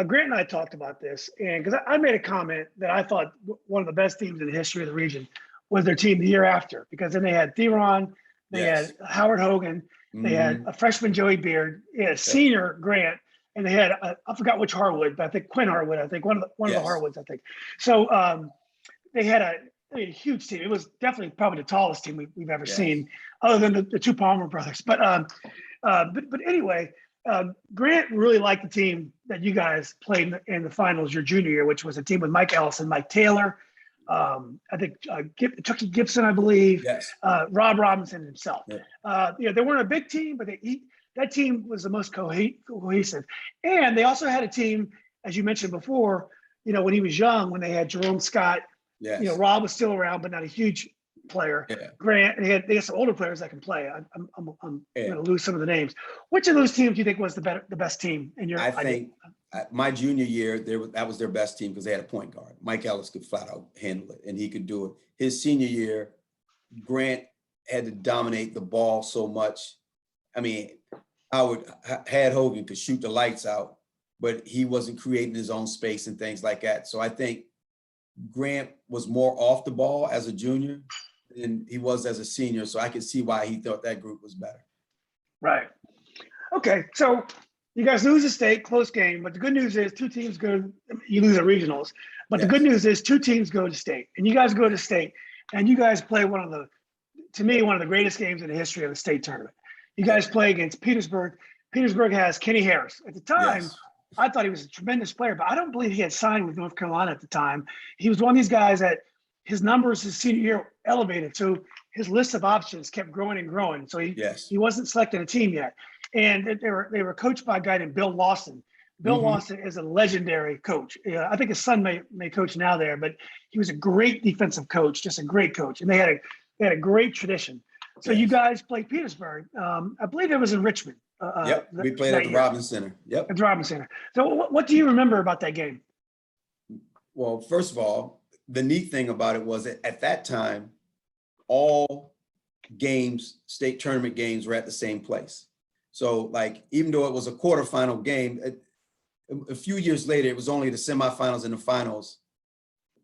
Grant and I talked about this, and because I made a comment that I thought one of the best teams in the history of the region was their team the year after, because then they had Theron, they Yes. had Howard Hogan, they had a freshman Joey Beard, they had a senior Grant, and they had I forgot which Harwood, but I think Quinn Harwood. I think one of the Yes. Harwoods. I think so. They had a huge team. It was definitely probably the tallest team we've ever Yes. seen, other than the two Palmer brothers. But anyway, Grant really liked the team that you guys played in the finals your junior year, which was a team with Mike Ellison, Mike Taylor, I think Chucky Gibson, I believe, Yes. Rob Robinson himself. Yeah. They weren't a big team, but that team was the most cohesive. And they also had a team, as you mentioned before, when he was young, when they had Jerome Scott. Yes. Rob was still around, but not a huge player. Yeah. Grant, and they had some older players that can play. I'm going Yeah. to lose some of the names. Which of those teams do you think was the best team in your? I think my junior year, that was their best team because they had a point guard. Mike Ellis could flat out handle it, and he could do it. His senior year, Grant had to dominate the ball so much. I mean, had Hogan could shoot the lights out, but he wasn't creating his own space and things like that. So I think Grant was more off the ball as a junior than he was as a senior. So I could see why he thought that group was better. Right. Okay. So you guys lose the state, close game, but the good news is two teams go, you lose at regionals, but the good news is two teams go to state, and you guys go to state, and you guys play one of the greatest games in the history of the state tournament. You guys play against Petersburg. Petersburg has Kenny Harris. At the time, I thought he was a tremendous player, but I don't believe he had signed with North Carolina at the time. He was one of these guys that his numbers his senior year elevated. So his list of options kept growing and growing. So he wasn't selecting a team yet. And they were coached by a guy named Bill Lawson. Bill Lawson is a legendary coach. I think his son may coach now there, but he was a great defensive coach, just a great coach. And they had a great tradition. So you guys played Petersburg. I believe it was in Richmond. We played at the Robins Center. At the Robins Center. So what do you remember about that game? Well, first of all, the neat thing about it was that at that time, all games, state tournament games, were at the same place. So like, even though it was a quarterfinal game, a few years later, it was only the semifinals and the finals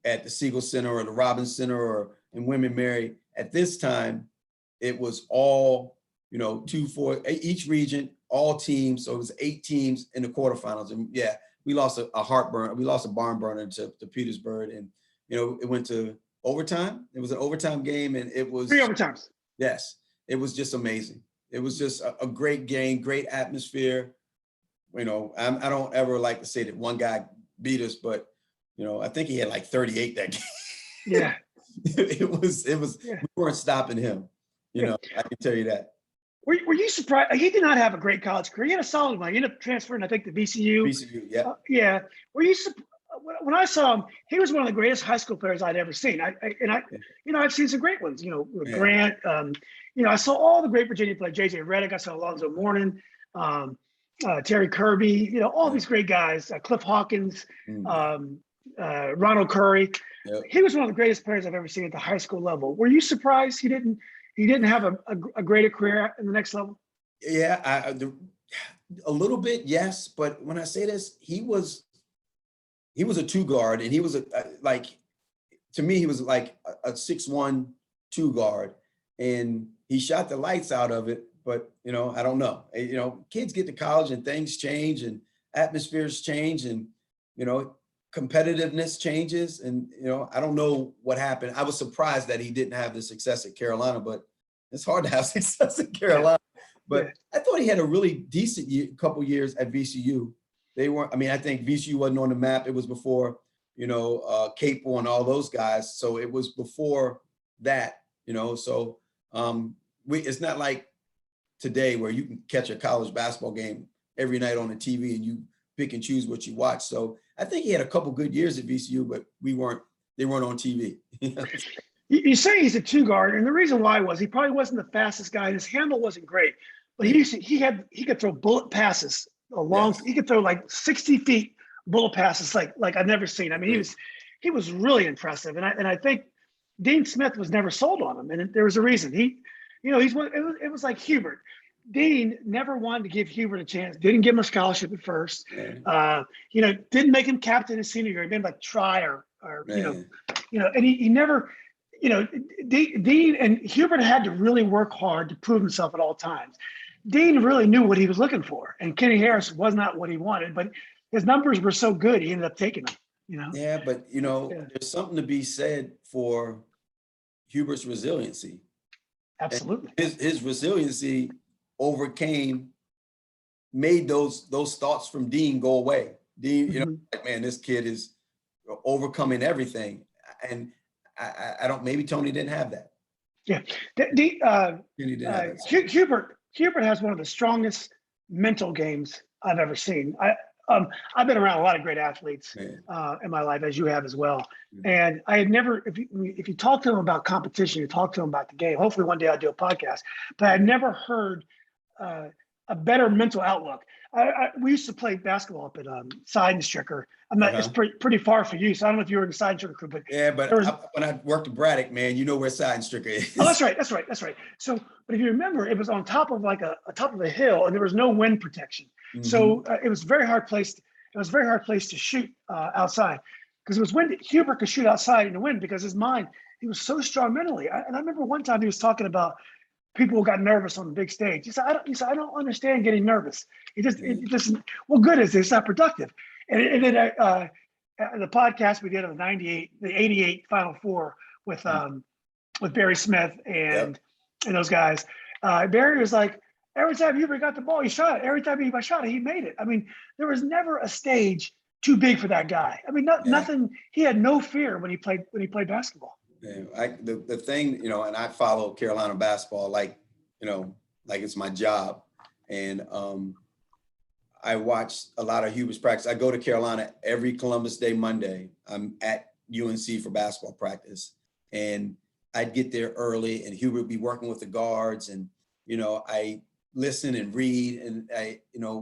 at the Siegel Center or the Robins Center or in Women Mary. At this time, it was all, 2-4, each region, all teams. So it was 8 teams in the quarterfinals. And we lost a heartburn. We lost a barn burner to Petersburg. And, it went to overtime. It was an overtime game, and it was 3 overtimes. Yes. It was just amazing. It was just a great game, great atmosphere. I don't ever like to say that one guy beat us, but, I think he had like 38 that game. Yeah. it was, we weren't stopping him. I can tell you that. Were you surprised? He did not have a great college career. He had a solid one. He ended up transferring, I think, to VCU. VCU, yeah. Were you when I saw him? He was one of the greatest high school players I'd ever seen. I've seen some great ones. With Grant. I saw all the great Virginia players. JJ Redick. I saw Alonzo Mourning, Terry Kirby. All these great guys. Cliff Hawkins, Ronald Curry. Yep. He was one of the greatest players I've ever seen at the high school level. Were you surprised he didn't have a greater career in the next level? Yeah, a little bit, yes. But when I say this, he was a 2 guard, and he was to me, he was like a 6'1" 2 guard, and he shot the lights out of it. But, I don't know. Kids get to college and things change and atmospheres change and, competitiveness changes. And, I don't know what happened. I was surprised that he didn't have the success at Carolina, but it's hard to have success at Carolina. But I thought he had a really decent couple years at VCU. I think VCU wasn't on the map. It was before, Capel and all those guys. So it was before that, so it's not like today where you can catch a college basketball game every night on the TV and you pick and choose what you watch. So I think he had a couple good years at VCU, but they weren't on TV. You say he's a 2 guard, and the reason why was he probably wasn't the fastest guy. His handle wasn't great, but he could throw bullet passes he could throw like 60 feet bullet passes like I've never seen. I mean, he was really impressive, and I think Dean Smith was never sold on him, and there was a reason. You know, it was like Hubert. Dean never wanted to give Hubert a chance. Didn't give him a scholarship at first. You know, didn't make him captain his senior year. He made him like try or and he never, you know, Dean and Hubert had to really work hard to prove himself at all times. Dean really knew what he was looking for, and Kenny Harris was not what he wanted, but his numbers were so good he ended up taking them. You know. Yeah, but there's something to be said for Hubert's resiliency. Absolutely. And his resiliency made those thoughts from Dean go away. Dean, like, man, this kid is overcoming everything, and I don't. Maybe Tony didn't have that. Yeah, Hubert has one of the strongest mental games I've ever seen. I've been around a lot of great athletes in my life, as you have as well. And I had never, if you talk to him about competition, you talk to him about the game. Hopefully one day I'll do a podcast. But I'd never heard a better mental outlook. We used to play basketball up at Seidenstricker. I'm not. It's pretty far for you, so I don't know if you were in the Seidenstricker crew, but when I worked at Braddock, man, you know where Seidenstricker is. Oh, that's right. So, but if you remember, it was on top of like a top of a hill, and there was no wind protection. So it was a very hard place. It was a very hard place to shoot outside because it was windy. Hubert could shoot outside in the wind because his mind. He was so strong mentally. And I remember one time he was talking about people who got nervous on the big stage. He said, I don't understand getting nervous. It just, what good is it? It's not productive. And then the podcast we did on the 88 Final Four with Barry Smith and those guys, Barry was like, every time Hubert got the ball, he shot it. Every time he shot it, he made it. I mean, there was never a stage too big for that guy. I mean, nothing. He had no fear when he played basketball. Yeah, the thing, and I follow Carolina basketball like it's my job. And I watch a lot of Hubert's practice. I go to Carolina every Columbus Day Monday. I'm at UNC for basketball practice. And I'd get there early and Hubert would be working with the guards. And, I listen and read. And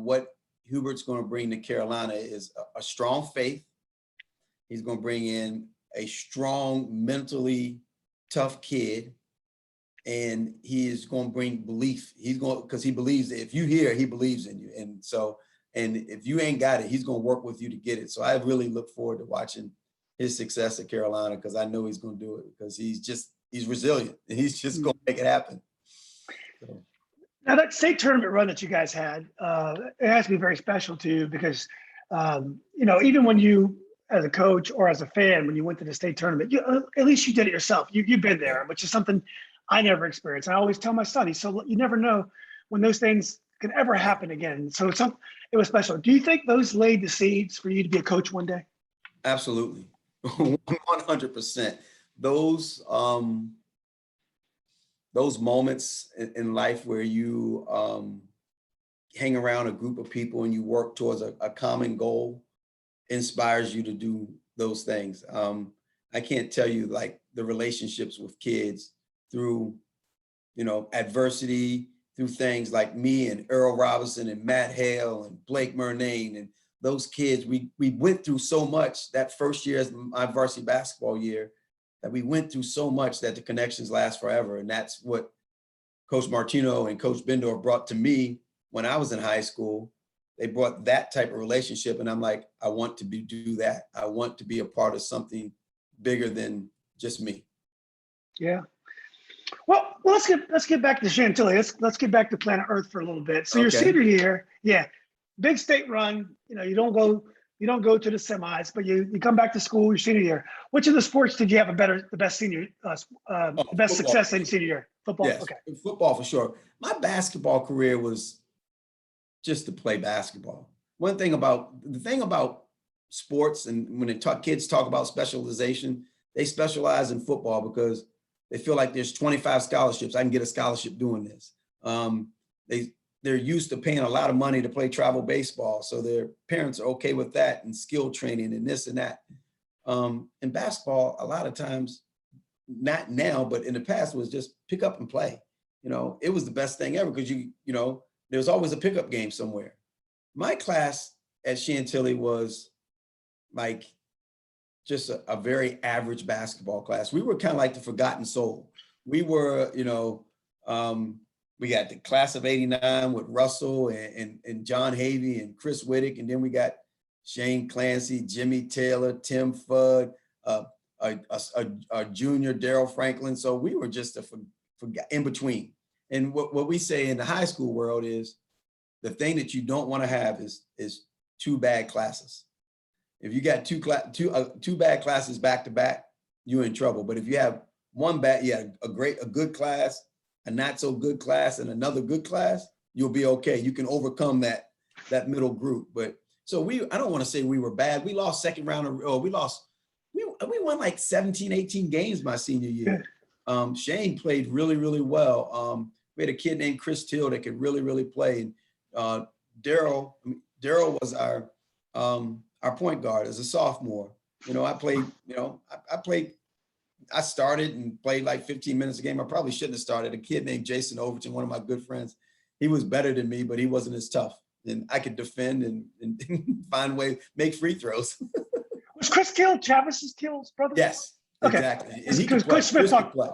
what Hubert's going to bring to Carolina is a strong faith. He's going to bring in a strong, mentally tough kid, and he is going to bring belief. Because he believes that if you hear, he believes in you. And if you ain't got it, he's going to work with you to get it. So I really look forward to watching his success at Carolina because I know he's going to do it because he's resilient and he's just going to make it happen. So. Now that state tournament run that you guys had, it has to be very special to you because, even when you, as a coach or as a fan, when you went to the state tournament, at least you did it yourself. You've been there, which is something I never experienced. I always tell my son, you never know when those things can ever happen again. So it was special. Do you think those laid the seeds for you to be a coach one day? Absolutely. 100%. Those moments in life where you hang around a group of people and you work towards a common goal inspires you to do those things. I can't tell you like the relationships with kids through, adversity, through things like me and Earl Robinson and Matt Hale and Blake Murnane and those kids. We went through so much that first year as my varsity basketball year that we went through so much that the connections last forever. And that's what Coach Martino and Coach Bendorf brought to me when I was in high school. They brought that type of relationship. And I'm like, I want to do that. I want to be a part of something bigger than just me. Yeah. Well, let's get back to Chantilly. Let's get back to planet Earth for a little bit. So your senior year, big state run. You don't go to the semis, but you come back to school your senior year. Which of the sports did you have the best success in senior year? Football. Yes, okay. Football for sure. My basketball career was just to play basketball. The thing about sports, and when kids talk about specialization, they specialize in football because they feel like there's 25 scholarships. I can get a scholarship doing this. They're used to paying a lot of money to play travel baseball. So their parents are okay with that and skill training and this and that. In basketball, a lot of times, not now, but in the past was just pick up and play. It was the best thing ever because there was always a pickup game somewhere. My class at Chantilly was like just a very average basketball class. We were kind of like the forgotten soul. We were, We got the class of '89 with Russell and John Havey and Chris Whittick. And then we got Shane Clancy, Jimmy Taylor, Tim Fudd, a junior Darryl Franklin. So we were just in between. And what we say in the high school world is the thing that you don't want to have is two bad classes. If you got two bad classes back to back, you're in trouble. But if you have one bad, a good class, a not so good class, and another good class, you'll be okay. You can overcome that middle group. But so I don't want to say we were bad. We lost second round we won like 17, 18 games my senior year. Shane played really, really well. We had a kid named Chris Till that could really, really play. Darryl was our point guard as a sophomore. I started and played like 15 minutes a game. I probably shouldn't have started. A kid named Jason Overton, one of my good friends, he was better than me, but he wasn't as tough. And I could defend and find a way, make free throws. Was Chris Till Travis's Till's brother? Yes, okay. Exactly. And he could Coach Smith talked. play.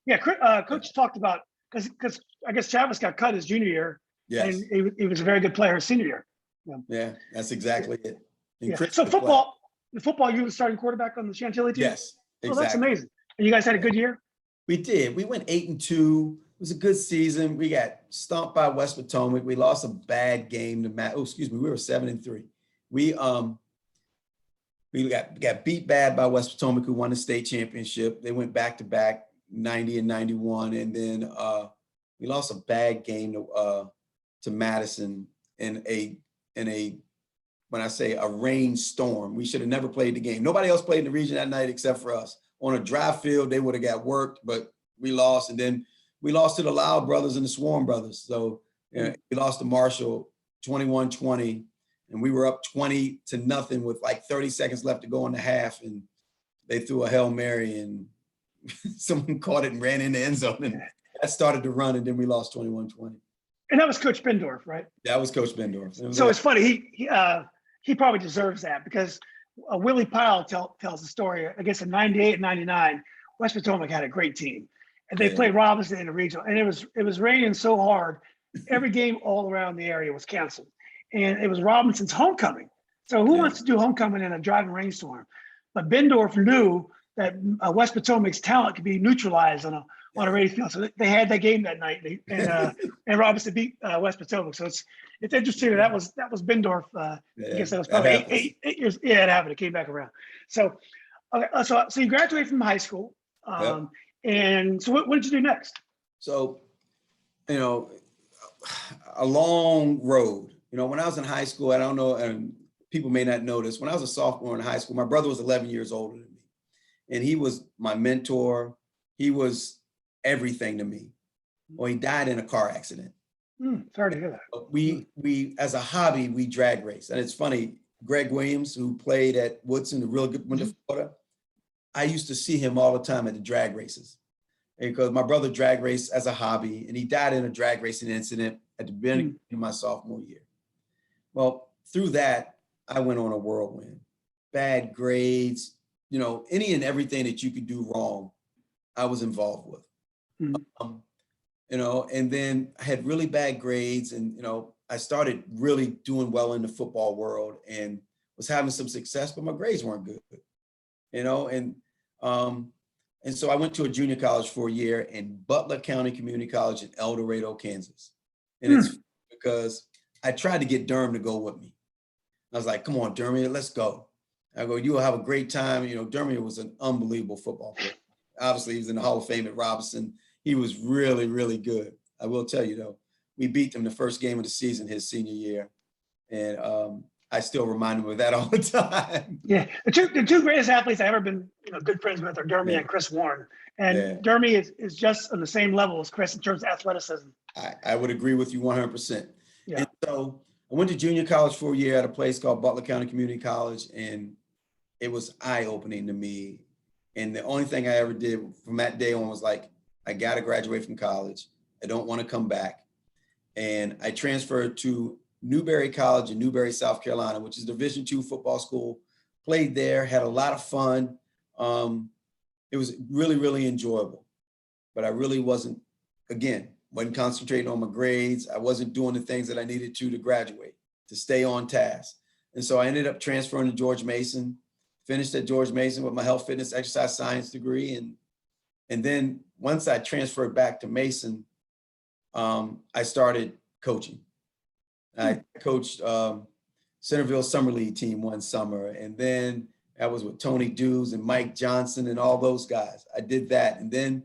Yeah, Coach talked about because I guess Travis got cut his junior year. Yes. And he was a very good player his senior year. Yeah, that's exactly it. Yeah. So football, you were the starting quarterback on the Chantilly team? Yes, exactly. Oh, that's amazing. And you guys had a good year? We did. We went 8-2. It was a good season. We got stomped by West Potomac. We lost a bad game to Matt. Oh, excuse me. We were 7-3. We got beat bad by West Potomac, who won the state championship. They went back to back 90 and 91. And then we lost a bad game to Madison in a when I say a rainstorm. We should have never played the game. Nobody else played in the region that night except for us. On a dry field, they would have got worked, but we lost. And then we lost to the Loud brothers and the Swarm brothers. So we lost to Marshall 21-20, and we were up 20-0 with like 30 seconds left to go in the half. And they threw a Hail Mary and someone caught it and ran in the end zone. And that started to run, and then we lost 21-20. And that was Coach Bendorf, right? That was Coach Bendorf. So it's funny. He probably deserves that because Willie Powell tells the story. I guess in 98 and 99, West Potomac had a great team. And they played Robinson in the regional. And it was raining so hard, every game all around the area was canceled. And it was Robinson's homecoming. So who wants to do homecoming in a driving rainstorm? But Bendorf knew that West Potomac's talent could be neutralized on a raised field. So they had that game that night, and Robinson beat West Potomac. So it's interesting that was Bendorf. I guess that was probably 8 years. Yeah, it happened. It came back around. So, okay, so you graduated from high school, and so what did you do next? So, a long road. When I was in high school, I don't know, and people may not know this. When I was a sophomore in high school, my brother was 11 years older than me, and he was my mentor. He was everything to me. Well, he died in a car accident. Sorry to hear that. We as a hobby, we drag race. And it's funny, Greg Williams, who played at Woodson, the real good winter Florida, I used to see him all the time at the drag races. Because my brother drag raced as a hobby, and he died in a drag racing incident at the beginning of my sophomore year. Well, through that, I went on a whirlwind. Bad grades, any and everything that you could do wrong, I was involved with. And then I had really bad grades, and I started really doing well in the football world and was having some success, but my grades weren't good. And so I went to a junior college for a year in Butler County Community College in El Dorado, Kansas. And it's because I tried to get Durham to go with me. I was like, come on, Durham, let's go. I go, you will have a great time. Durham was an unbelievable football player. Obviously, he was in the Hall of Fame at Robinson. He was really, really good. I will tell you, though, we beat them the first game of the season his senior year. And I still remind him of that all the time. Yeah, the two greatest athletes I've ever been good friends with are Dermy and Chris Warren. And Dermy is just on the same level as Chris in terms of athleticism. I would agree with you 100%. Yeah. And so I went to junior college for a year at a place called Butler County Community College, and it was eye-opening to me. And the only thing I ever did from that day on was like, I got to graduate from college. I don't want to come back. And I transferred to Newberry College in Newberry, South Carolina, which is Division II football school. Played there, had a lot of fun. It was really, really enjoyable, but I really wasn't again, wasn't concentrating on my grades. I wasn't doing the things that I needed to graduate, to stay on task. And so I ended up transferring to George Mason, finished at George Mason with my health, fitness, exercise science degree. And then once I transferred back to Mason, I started coaching. I coached Centerville Summer League team one summer. And then I was with Tony Dews and Mike Johnson and all those guys. I did that. And then,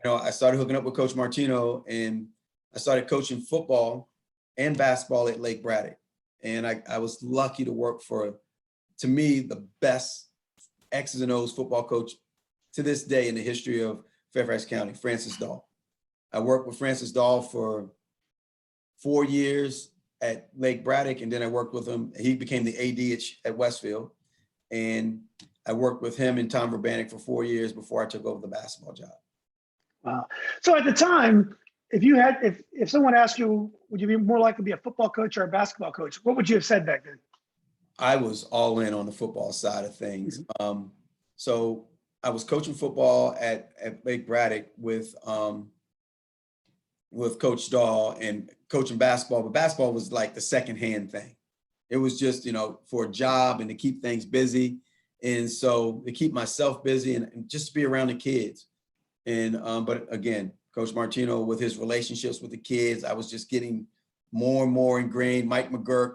I started hooking up with Coach Martino, and I started coaching football and basketball at Lake Braddock. And I was lucky to work for, to me, the best X's and O's football coach to this day in the history of Fairfax County, Francis Dall. I worked with Francis Dall for 4 years at Lake Braddock, and then I worked with him. He became the AD at Westfield, and I worked with him and Tom Verbanek for 4 years before I took over the basketball job. Wow. So at the time, if someone asked you, would you be more likely to be a football coach or a basketball coach? What would you have said back then? I was all in on the football side of things. So I was coaching football at Lake Braddock with Coach Dall, and coaching basketball, but basketball was like the secondhand thing. It was just, for a job and to keep things busy. And so to keep myself busy and just to be around the kids. And, but again, Coach Martino, with his relationships with the kids, I was just getting more and more ingrained. Mike McGurk,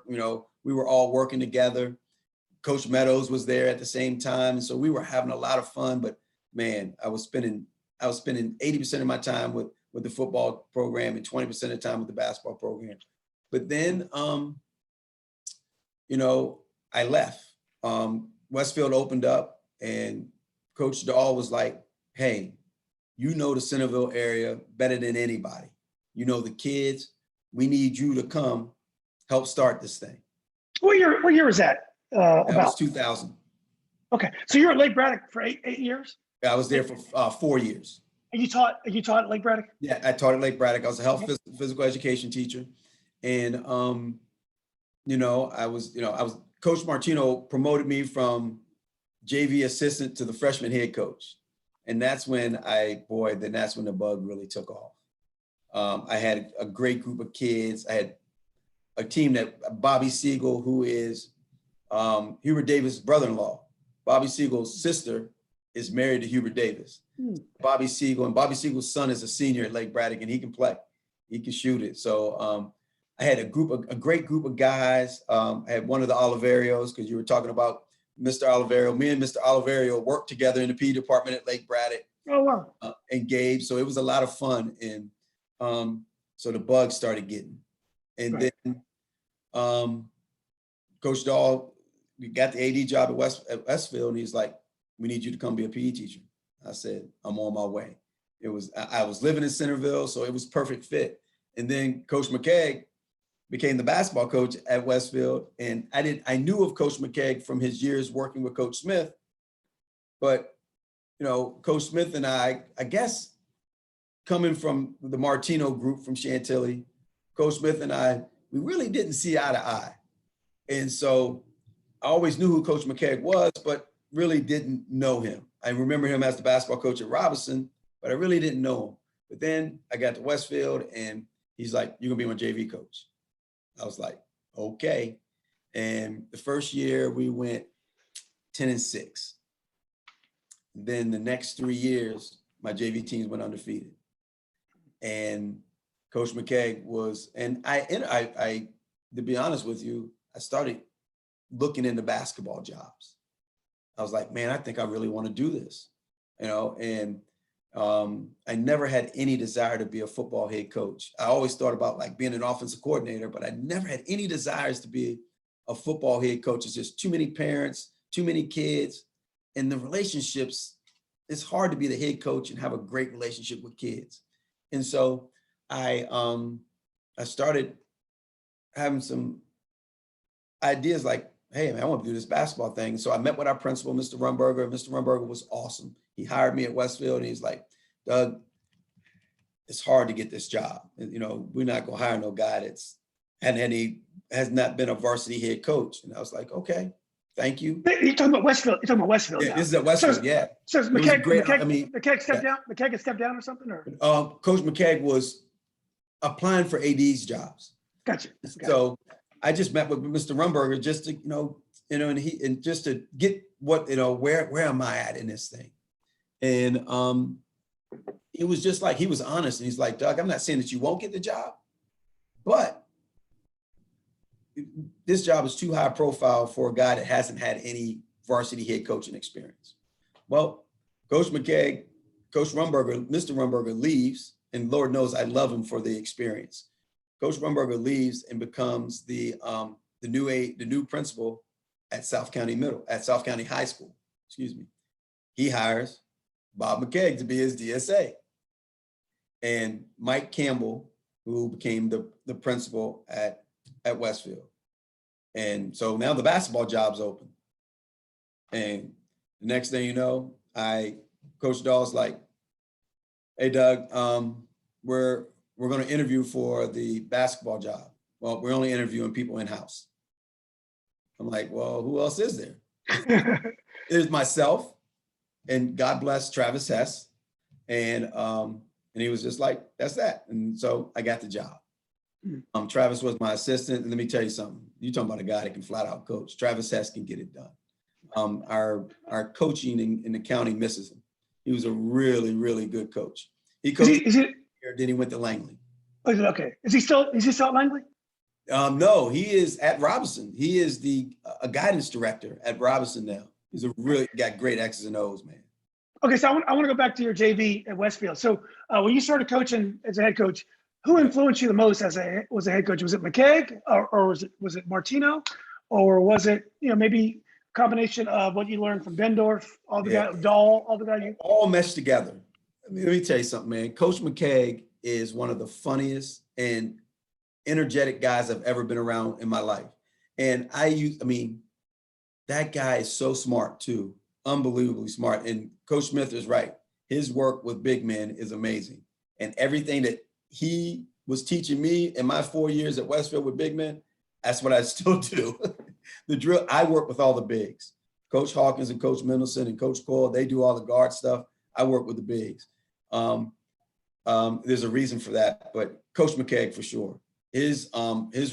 we were all working together. Coach Meadows was there at the same time. And so we were having a lot of fun, but man, I was spending 80% of my time with the football program and 20% of the time with the basketball program. But then, I left. Westfield opened up, and Coach Dall was like, hey, the Centerville area better than anybody. The kids, we need you to come help start this thing. What year was that? That was 2000. Okay. So you were at Lake Braddock for eight years? I was there for 4 years. And you taught at Lake Braddock? Yeah, I taught at Lake Braddock. I was a health physical education teacher. And, I was Coach Martino promoted me from JV assistant to the freshman head coach. And that's when that's when the bug really took off. I had a great group of kids. I had a team that Bobby Siegel, who is Hubert Davis' brother-in-law. Bobby Siegel's sister is married to Hubert Davis. Bobby Siegel's son is a senior at Lake Braddock, and he can play. He can shoot it. So I had a great group of guys. I had one of the Oliverios, because you were talking about Mr. Oliverio. Me and Mr. Oliverio worked together in the PE department at Lake Braddock. Oh, wow. And Gabe. So it was a lot of fun. And so the bug started getting. And right. Then Coach Dall, we got the AD job at Westfield, and he's like, we need you to come be a PE teacher. I said, I'm on my way. I was living in Centerville, so it was perfect fit. And then Coach McKeag became the basketball coach at Westfield. And I knew of Coach McKeag from his years working with Coach Smith. But, Coach Smith and I guess coming from the Martino group from Chantilly, Coach Smith and I, we really didn't see eye to eye. And so I always knew who Coach McKeag was, but really didn't know him. I remember him as the basketball coach at Robinson, but I really didn't know him. But then I got to Westfield, and he's like, you're gonna be my JV coach. I was like, okay. And the first year we went 10-6. Then the next 3 years, my JV teams went undefeated. And Coach McKeag was, and I, to be honest with you, I started looking into basketball jobs. I was like, man, I think I really want to do this, and I never had any desire to be a football head coach. I always thought about like being an offensive coordinator, but I never had any desires to be a football head coach. It's just too many parents, too many kids, and the relationships, it's hard to be the head coach and have a great relationship with kids. And so I started having some ideas like, hey, man, I want to do this basketball thing. So I met with our principal, Mr. Rumberger. Mr. Rumberger was awesome. He hired me at Westfield, and he's like, Doug, it's hard to get this job. We're not going to hire no guy has not been a varsity head coach. And I was like, okay. thank you. You're talking about Westfield. You're talking about Westfield Yeah, now. this is at Westfield, yeah. So is It was a great, McKeag stepped yeah. down? McKeag had stepped down or something? Or Coach McKeag was applying for AD's jobs. gotcha. So I just met with Mr. Rumberger just to, and just to get what, where am I at in this thing? And it was just like, he was honest, and he's like, Doug, I'm not saying that you won't get the job, but this job is too high profile for a guy that hasn't had any varsity head coaching experience. Well, Coach McKeag, Coach Rumberger, Mr. Rumberger leaves, and Lord knows I love him for the experience. Coach Rumberger leaves and becomes the new principal at South County High School. Excuse me. He hires Bob McKeag to be his DSA, and Mike Campbell, who became the principal at Westfield. And so now the basketball job's open. And the next thing you know, Coach Dall's like, hey, Doug, we're going to interview for the basketball job. Well, we're only interviewing people in-house. I'm like, well, who else is there? There's myself, and God bless Travis Hess. And he was just like, that's that. And so I got the job. Travis was my assistant. And let me tell you something. You're talking about a guy that can flat out coach. Travis Hess can get it done. Our coaching in the county misses him. He was a really, really good coach. He coached here, then he went to Langley. Okay. Is he still at Langley? No, he is at Robinson. He is a guidance director at Robinson now. He's got great X's and O's, man. Okay, so I want to go back to your JV at Westfield. So when you started coaching as a head coach, who influenced you the most as a head coach? Was it McKeag, or was it Martino, or was it maybe a combination of what you learned from Bendorf, Dall, all the guys? All meshed together. Let me tell you something, man. Coach McKeag is one of the funniest and energetic guys I've ever been around in my life. And that guy is so smart too, unbelievably smart. And Coach Smith is right. His work with big men is amazing. And everything that he was teaching me in my 4 years at Westfield with big men, that's what I still do. The drill, I work with all the bigs. Coach Hawkins and Coach Mendelson and Coach Cole, they do all the guard stuff. I work with the bigs. There's a reason for that, but Coach McKeag for sure. His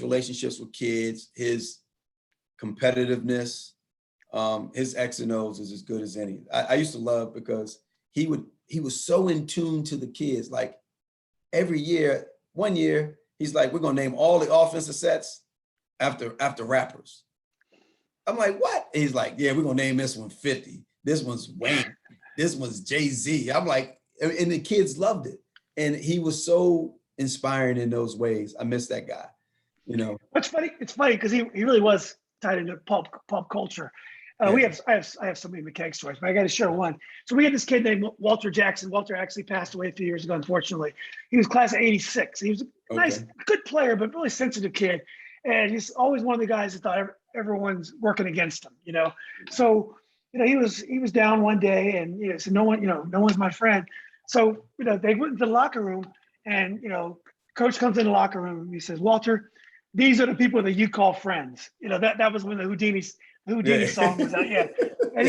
relationships with kids, his competitiveness, his X and O's is as good as any. I used to love because he was so in tune to the kids. Like one year, he's like, we're gonna name all the offensive sets after rappers. I'm like, what? And he's like, yeah, we're gonna name this one 50. This one's Wayne. This one's Jay-Z. I'm like, and the kids loved it. And he was so inspiring in those ways. I miss that guy, It's funny because he really was tied into pop culture. I have so many McKeag stories, but I got to share one. So we had this kid named Walter Jackson. Walter actually passed away a few years ago, unfortunately. He was class of '86. He was a nice, good player, but really sensitive kid. And he's always one of the guys that thought everyone's working against him, So, he was down one day, and so no one's my friend. So, they went into the locker room, and coach comes in the locker room and he says, Walter, these are the people that you call friends. That was when the Houdini song was out. Yeah. And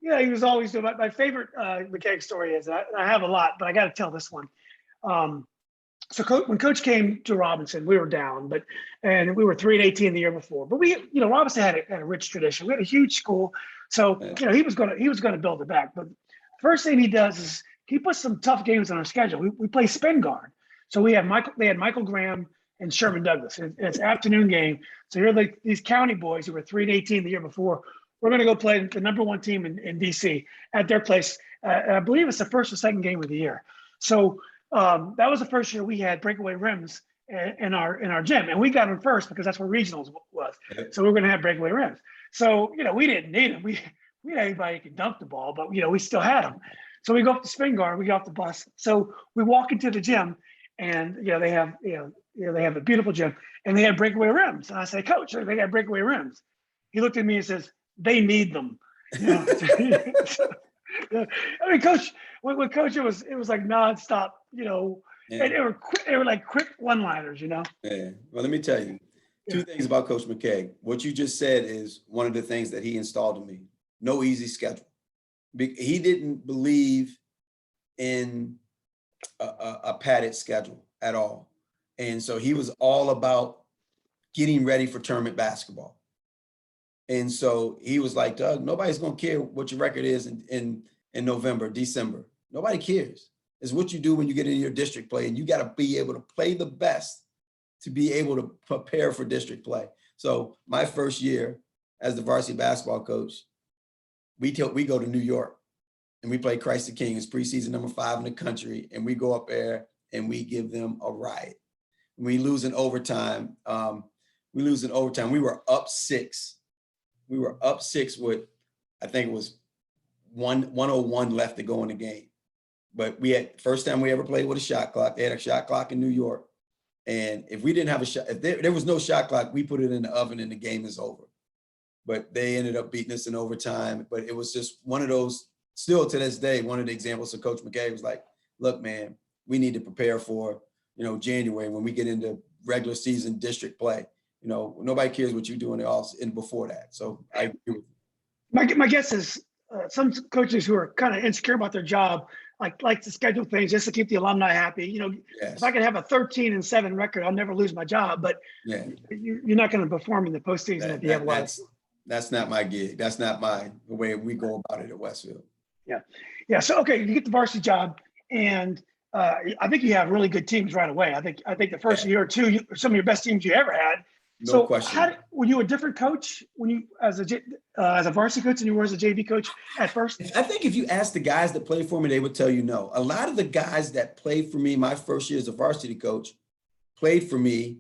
he was always doing my favorite McKeag story is, I have a lot, but I got to tell this one. So when coach came to Robinson, we were down, and we were 3-18 the year before, but Robinson had a rich tradition. We had a huge school. So, he was going to build it back. But first thing he does is he puts some tough games on our schedule. We play spin guard. So they had Michael Graham and Sherman Douglas. It's an afternoon game. So you're these county boys who were 3-18 the year before. We're going to go play the number one team in DC at their place. I believe it's the first or second game of the year. So that was the first year we had breakaway rims in our gym, and we got them first because that's where regionals was. So we're going to have breakaway rims. So we didn't need them. We had anybody who could dunk the ball, but we still had them. So we go up to spin guard. We get off the bus. So we walk into the gym, and they have they have a beautiful gym, and they had breakaway rims. And I say, Coach, they got breakaway rims. He looked at me and says, they need them. I mean, Coach, with Coach, it was like nonstop, and they were like quick one-liners, Yeah. Well, let me tell you, Two things about Coach McKeag. What you just said is one of the things that he installed in me. No easy schedule. He didn't believe in a padded schedule at all. And so he was all about getting ready for tournament basketball. And so he was like, Doug, nobody's going to care what your record is in November, December. Nobody cares. It's what you do when you get into your district play, and you got to be able to play the best to be able to prepare for district play. So my first year as the varsity basketball coach, we go to New York and we play Christ the King. It's preseason number 5 in the country. And we go up there and we give them a riot. We lose in overtime. We were up 6. We were up 6 with, I think it was 101 left to go in the game. But we had, first time we ever played with a shot clock. They had a shot clock in New York. And if we didn't have a shot, if there was no shot clock, we put it in the oven and the game is over. But they ended up beating us in overtime. But it was just one of those, still to this day, one of the examples of Coach McKeag was like, look, man, we need to prepare for, January when we get into regular season district play. Nobody cares what you do in the off and before that. So I agree with you. My guess is some coaches who are kind of insecure about their job like to schedule things just to keep the alumni happy. Yes. If I could have a 13-7 record, I'll never lose my job. But yeah, you're not going to perform in the postseason if you have less. That's not my gig. That's not the way we go about it at Westfield. Yeah. So okay, you get the varsity job, and I think you have really good teams right away. I think the first year or two, some of your best teams you ever had. No question. Were you a different coach when you as a varsity coach than you were as a JV coach at first? I think if you ask the guys that played for me, they would tell you no. A lot of the guys that played for me my first year as a varsity coach played for me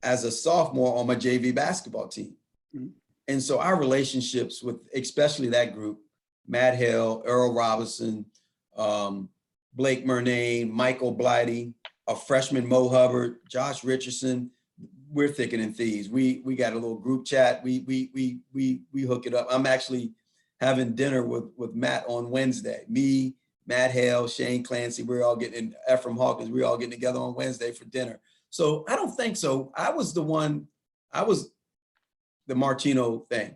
as a sophomore on my JV basketball team. Mm-hmm. And so our relationships with especially that group, Matt Hill, Earl Robinson, Blake Murnane, Michael Blighty, a freshman Mo Hubbard, Josh Richardson, we're thicker than thieves. We got a little group chat. We hook it up. I'm actually having dinner with Matt on Wednesday. Me, Matt Hale, Shane Clancy, we're all getting, Ephraim Hawkins, we're all getting together on Wednesday for dinner. So I don't think so. I was the Martino thing.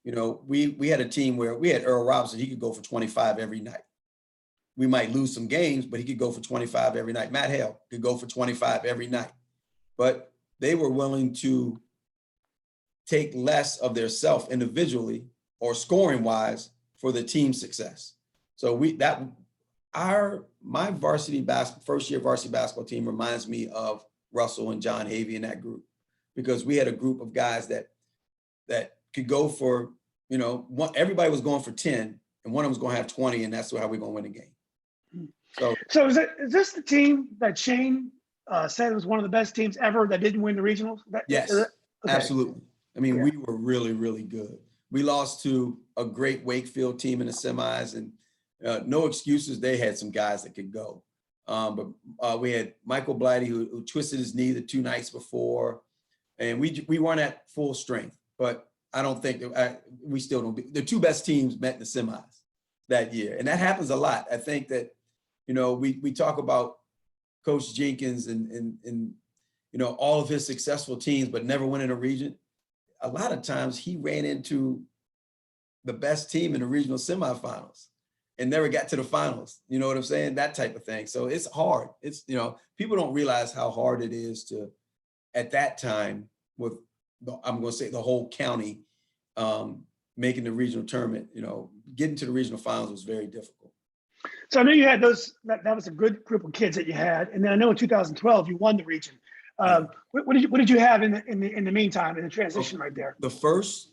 We had a team where we had Earl Robinson. He could go for 25 every night. We might lose some games, but he could go for 25 every night. Matt Hale could go for 25 every night. But they were willing to take less of their self individually or scoring wise for the team success. So my first year varsity basketball team reminds me of Russell and John Havey in that group, because we had a group of guys that could go for, everybody was going for 10 and one of them was going to have 20, and that's how we're going to win the game. So is this the team that Shane said was one of the best teams ever that didn't win the regionals? Yes, okay. Absolutely. I mean, we were really, really good. We lost to a great Wakefield team in the semis, and no excuses. They had some guys that could go. But we had Michael Blighty who twisted his knee the 2 nights before, and we weren't at full strength. But I don't think we still don't. The 2 best teams met in the semis that year, and that happens a lot. I think that we talk about Coach Jenkins and all of his successful teams, but never winning a region. A lot of times he ran into the best team in the regional semifinals and never got to the finals. You know what I'm saying? That type of thing. So it's hard. It's, people don't realize how hard it is to, at that time, I'm going to say the whole county, making the regional tournament, getting to the regional finals was very difficult. So I know you had that was a good group of kids that you had. And then I know in 2012, you won the region. What did you have in the meantime, in the transition right there? The first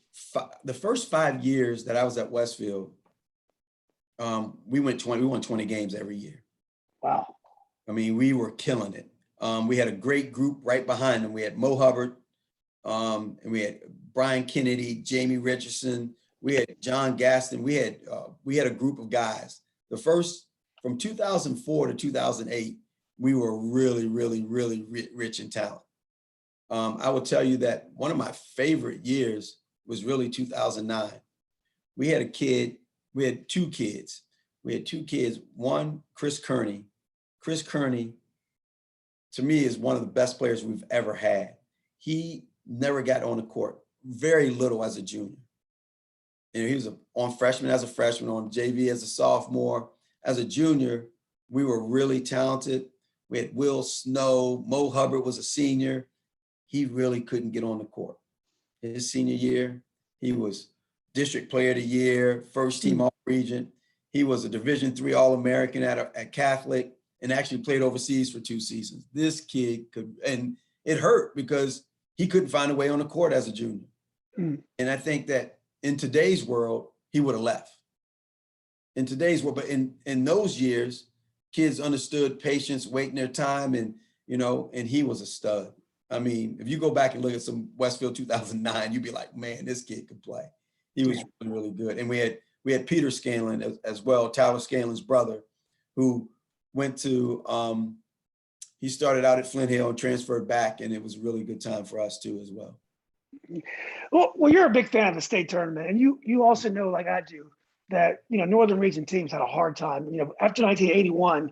5 years that I was at Westfield, we won 20 games every year. Wow. I mean, we were killing it. We had a great group right behind them. We had Mo Hubbard, and we had Brian Kennedy, Jamie Richardson. We had John Gaston. We had a group of guys. From 2004 to 2008, we were really, really, really rich in talent. I will tell you that one of my favorite years was really 2009. We had 2 kids. One, Chris Kearney. Chris Kearney, to me, is one of the best players we've ever had. He never got on the court, very little as a junior. And he was on freshman as a freshman, on JV as a sophomore. As a junior, we were really talented. We had Will Snow, Mo Hubbard was a senior. He really couldn't get on the court. His senior year, he was district player of the year, first team all-region. He was a Division III All-American at Catholic and actually played overseas for 2 seasons. This kid could, and it hurt because he couldn't find a way on the court as a junior. And I think that in today's world, he would have left. In today's world, but in those years, kids understood patience, waiting their time, and and he was a stud. I mean, if you go back and look at some Westfield 2009, you'd be like, man, this kid could play. He was really, really good. And we had Peter Scanlon as well, Tyler Scanlon's brother, who went to he started out at Flint Hill and transferred back, and it was a really good time for us too as well. Well, you're a big fan of the state tournament, and you also know, like I do, that Northern Region teams had a hard time. After 1981,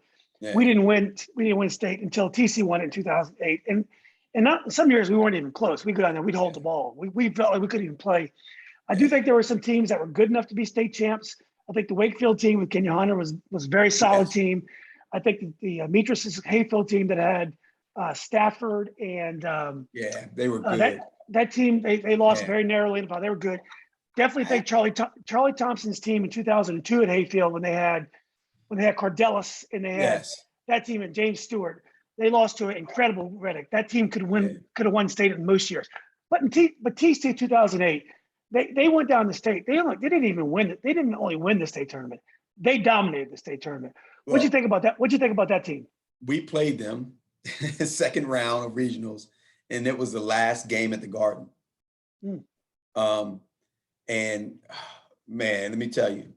we didn't win state until TC won it in 2008, and not some years we weren't even close. We'd go down there, we'd hold the ball. We felt like we couldn't even play. I do think there were some teams that were good enough to be state champs. I think the Wakefield team with Kenya Hunter was a very solid team. I think the Metris Hayfield team that had Stafford and they were good. That team they lost very narrowly, but they were good. Definitely think Charlie Thompson's team in 2002 at Hayfield when they had Cardelis and they had that team and James Stewart. They lost to an incredible Reddick. That team could have won state in most years. But TC 2008, they went down the state. They didn't even win it. They didn't only win the state tournament. They dominated the state tournament. What'd you think about that? What'd you think about that team? We played them second round of regionals, and it was the last game at the Garden. And man, let me tell you,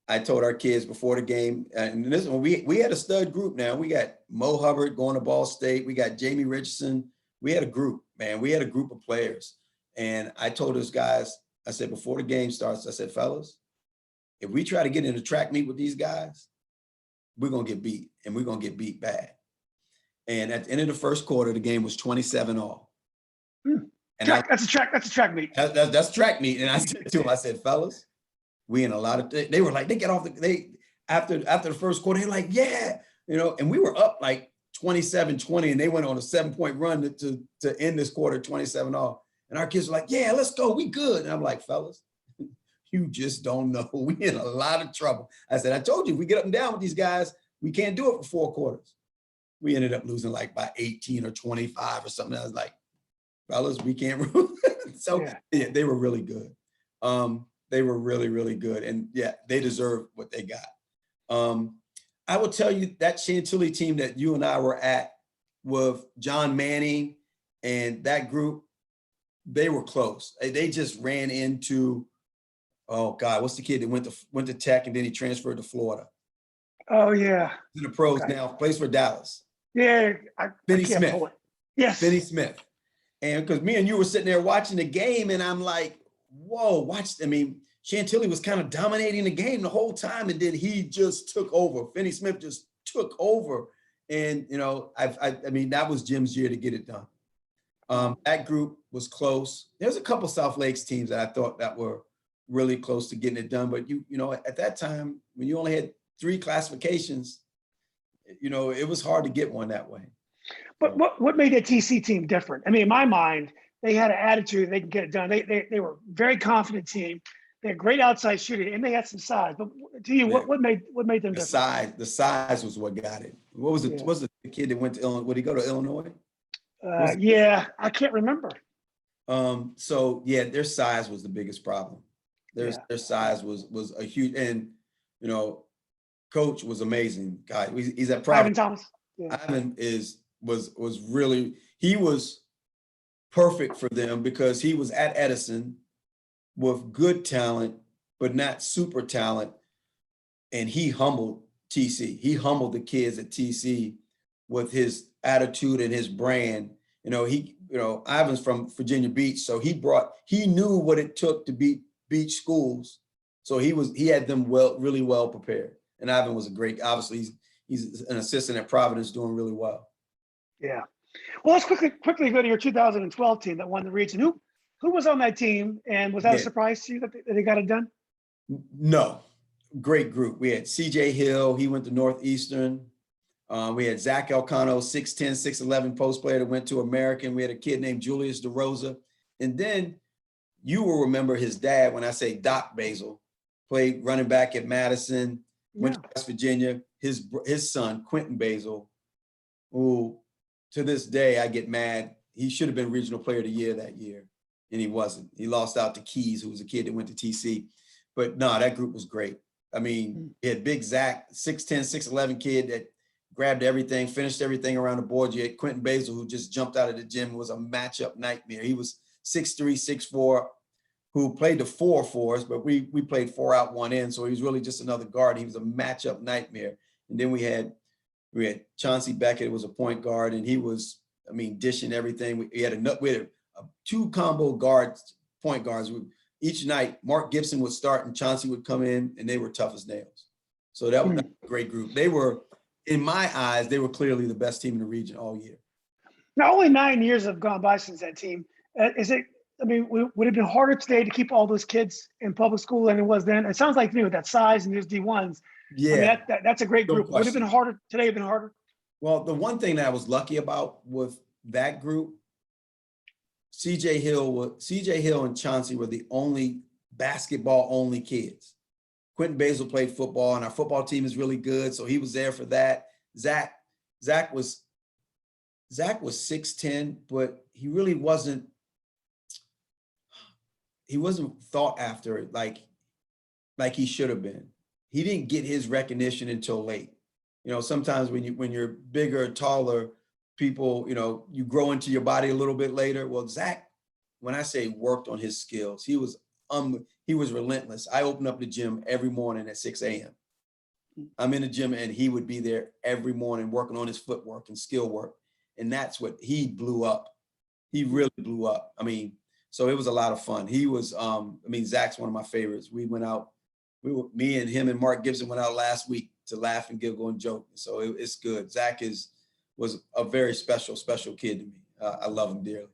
I told our kids before the game, and this one we had a stud group. Now we got Mo Hubbard going to Ball State. We got Jamie Richardson. We had a group, man. We had a group of players. And I told those guys, I said, before the game starts, I said, fellas, if we try to get in a track meet with these guys, we're going to get beat, and we're going to get beat bad. And at the end of the first quarter, the game was 27-all. And that's a track meet. That's a track meet. And I said to them, I said, fellas, we in a lot of, they were like, they get off after the first quarter, they're like, yeah, and we were up like 27-20, and they went on a 7-point run to end this quarter 27-all. And our kids were like, yeah, let's go. We good. And I'm like, fellas, you just don't know. We in a lot of trouble. I said, I told you, if we get up and down with these guys, we can't do it for 4 quarters. We ended up losing like by 18 or 25 or something. I was like, fellas, we can't. So they were really good. They were really, really good. And they deserve what they got. I will tell you that Chantilly team that you and I were at with John Manning and that group, they were close. They just ran into, oh God, what's the kid that went to Tech and then he transferred to Florida? Oh yeah. To the pros now, plays for Dallas. Yeah. Finney Smith. Yes. Finney Smith. And because me and you were sitting there watching the game, and I'm like, whoa, Chantilly was kind of dominating the game the whole time, and then he just took over. Finney Smith just took over. And, that was Jim's year to get it done. That group was close. There's a couple South Lakes teams that I thought that were really close to getting it done. But, at that time, when you only had 3 classifications, it was hard to get one that way. But what made that TC team different? I mean, in my mind, they had an attitude, they can get it done. They were a very confident team. They had great outside shooting, and they had some size. But to you, what made them different? The size was what got it. What was it? Yeah. Was it the kid that went to Illinois? Would he go to Illinois? I can't remember. Their size was the biggest problem. Their size was a huge, and coach was amazing guy. He's at Providence. Ivan Thomas. Yeah. Ivan was really, he was perfect for them because he was at Edison with good talent, but not super talent. And he humbled TC. He humbled the kids at TC with his attitude and his brand. Ivan's from Virginia Beach, so he knew what it took to beat beach schools. So he had them really well prepared. And Ivan was obviously he's an assistant at Providence doing really well. Yeah. Well, let's quickly go to your 2012 team that won the region. Who was on that team, and was that a Yeah. surprise to you that they got it done? No, great group. We had CJ Hill, he went to Northeastern. We had Zach Elcano, 6'10", 6'11" post player that went to American. We had a kid named Julius DeRosa. And then you will remember his dad when I say Doc Basil, played running back at Madison, went to West Virginia. His son, Quentin Basil, who to this day I get mad. He should have been regional player of the year that year, and he wasn't. He lost out to Keys, who was a kid that went to TC. But no, that group was great. I mean, he had big Zach, 6'10", 6'11" kid that grabbed everything, finished everything around the board. You had Quentin Basil, who just jumped out of the gym, was a matchup nightmare. He was 6'3", 6'4", who played the 4 for us, but we played 4 out, 1 in. So he was really just another guard. He was a matchup nightmare. And then we had Chauncey Beckett, who was a point guard, and he was, I mean, dishing everything. We had 2 combo guards, point guards. Each night, Mark Gibson would start and Chauncey would come in, and they were tough as nails. So that was a great group. They were, in my eyes, they were clearly the best team in the region all year. Now, only 9 years have gone by since that team. Would it have been harder today to keep all those kids in public school than it was then? It sounds like, with that size and there's D1s. Yeah. That's a great group. No Would it have been harder today? Have been harder? Well, the one thing that I was lucky about with that group, CJ Hill and Chauncey were the only basketball only kids. Quentin Basil played football, and our football team is really good, so he was there for that. Zach was 6'10", but he really wasn't. He wasn't thought after like he should have been. He didn't get his recognition until late. Sometimes when you're bigger, taller, people, you grow into your body a little bit later. Well, Zach, when I say worked on his skills, he was relentless. I opened up the gym every morning at 6 a.m. I'm in the gym and he would be there every morning working on his footwork and skill work. And that's what he blew up. He really blew up. I mean, so it was a lot of fun. He was, Zach's one of my favorites. We went out, me and him and Mark Gibson went out last week to laugh and giggle and joke. So it's good. Zach was a very special kid to me. I love him dearly.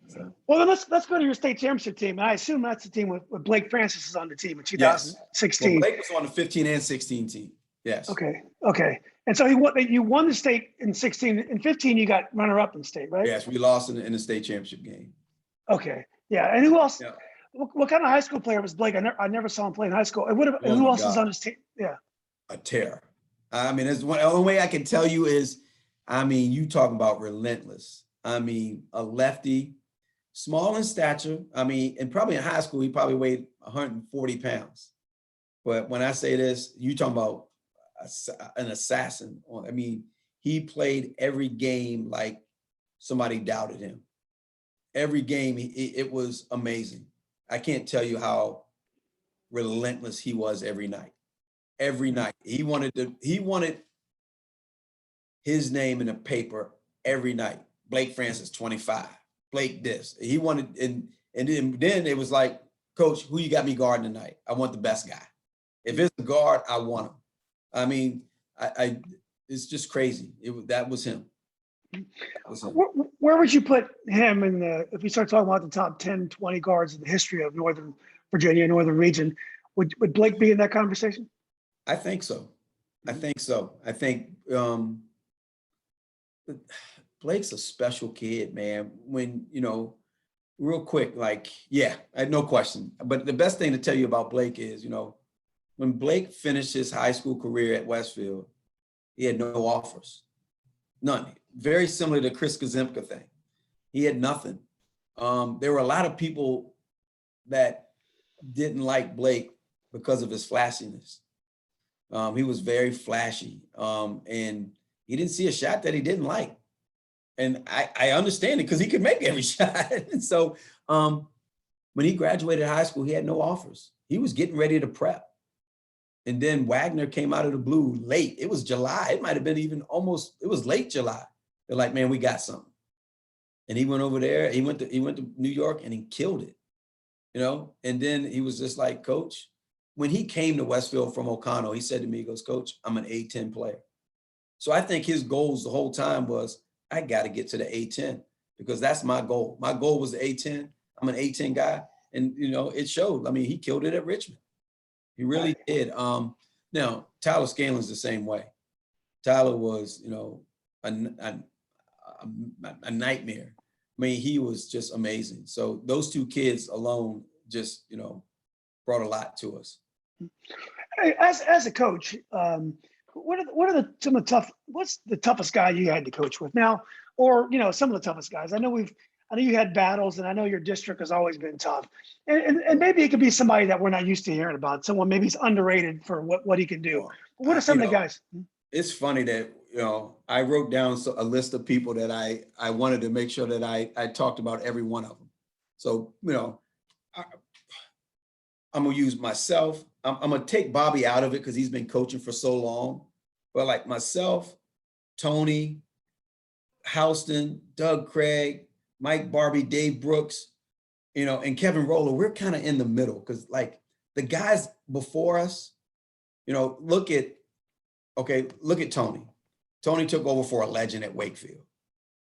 So. Well, then let's go to your state championship team. And I assume that's the team with Blake Francis is on the team in 2016. Yes. Well, Blake was on the 15 and 16 team. Yes. Okay. And so you won the state in 16. In 15, you got runner-up in state, right? Yes, we lost in the state championship game. Okay. Yeah. And who else? Yeah. What kind of high school player was Blake? I never saw him play in high school. And who else is on his team? Yeah. A terror. The only way I can tell you is, you talking about relentless. A lefty, small in stature. And probably in high school, he probably weighed 140 pounds. But when I say this, you talking about an assassin. He played every game like somebody doubted him. Every game, it was amazing. I can't tell you how relentless he was every night. Every night. He wanted his name in the paper every night. Blake Francis, 25. Blake this. He wanted, and then it was like, Coach, who you got me guarding tonight? I want the best guy. If it's a guard, I want him. It's just crazy. That was him. Where would you put him if we start talking about the top 10, 20 guards in the history of Northern Virginia, Northern region, would Blake be in that conversation? I think so. I think Blake's a special kid, man. When, real quick, I had no question. But the best thing to tell you about Blake is, when Blake finished his high school career at Westfield, he had no offers. None. Very similar to Chris Kazemka thing. He had nothing. There were a lot of people that didn't like Blake because of his flashiness. He was very flashy, and he didn't see a shot that he didn't like. And I understand it because he could make every shot. And so when he graduated high school, he had no offers. He was getting ready to prep. And then Wagner came out of the blue late. It was July. It might have been it was late July. They're like, man, we got something. And he went over there. He went to New York and he killed it, And then he was just like, Coach, when he came to Westfield from O'Connell, he said to me, he goes, Coach, I'm an A-10 player. So I think his goals the whole time was, I got to get to the A10 because that's my goal. My goal was the A10. I'm an A10 guy. And, you know, it showed. I mean, he killed it at Richmond. He really did. Now, Tyler Scalen's the same way. Tyler was, you know, a nightmare. I mean, he was just amazing. So those two kids alone just, you know, brought a lot to us. Hey, as a coach, what's the toughest guy you had to coach with now, or you know, some of the toughest guys? I know you had battles, and I know your district has always been tough, and maybe it could be somebody that we're not used to hearing about. Someone maybe he's underrated for what he can do. What are some of the guys? It's funny that, you know, I wrote down a list of people that I wanted to make sure that I talked about every one of them. So, you know, I'm gonna use myself. I'm gonna take Bobby out of it because he's been coaching for so long. But like myself, Tony, Houston, Doug Craig, Mike Barbie, Dave Brooks, you know, and Kevin Roller, we're kind of in the middle because like the guys before us, you know, look at Tony. Tony took over for a legend at Wakefield.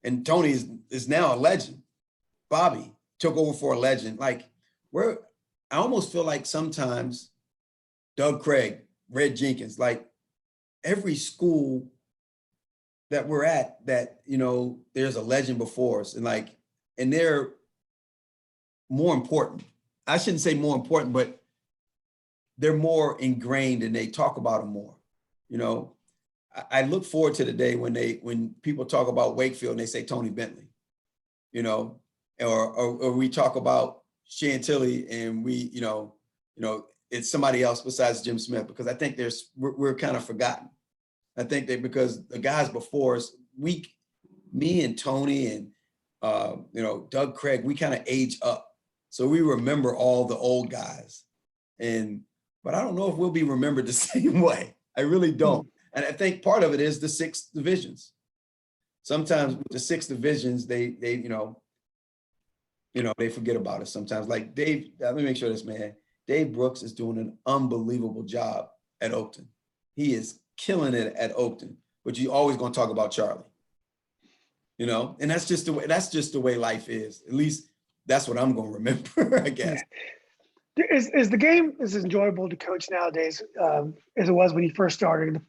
And Tony is now a legend. Bobby took over for a legend. Like I almost feel like sometimes Doug Craig, Red Jenkins, like every school that we're at that, you know, there's a legend before us and they're more important. I shouldn't say more important, but they're more ingrained and they talk about them more. You know, I look forward to the day when people talk about Wakefield and they say Tony Bentley, you know, or we talk about Chantilly and you know, it's somebody else besides Jim Smith, because I think we're kind of forgotten. I think that because the guys before us, me and Tony and, you know, Doug Craig, we kind of age up. So we remember all the old guys but I don't know if we'll be remembered the same way. I really don't. And I think part of it is the 6 divisions. Sometimes with the 6 divisions, they they forget about us sometimes. Like Dave, let me make sure this man, Dave Brooks is doing an unbelievable job at Oakton. He is killing it at Oakton, but you always going to talk about Charlie, you know, and that's just the way life is. At least that's what I'm going to remember, I guess. Is the game as enjoyable to coach nowadays as it was when you first started?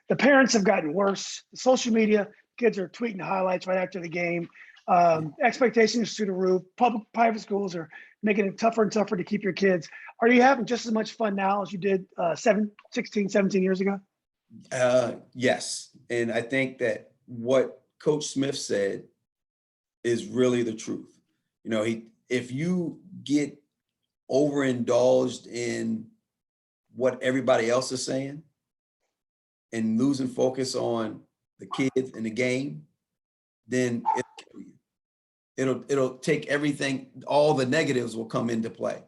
The parents have gotten worse. Social media, kids are tweeting highlights right after the game. Expectations through the roof. Private schools are making it tougher and tougher to keep your kids. Are you having just as much fun now as you did 16, 17 years ago? Yes. And I think that what Coach Smith said is really the truth. You know, if you get overindulged in what everybody else is saying and losing focus on the kids and the game, then it'll take everything, all the negatives will come into play.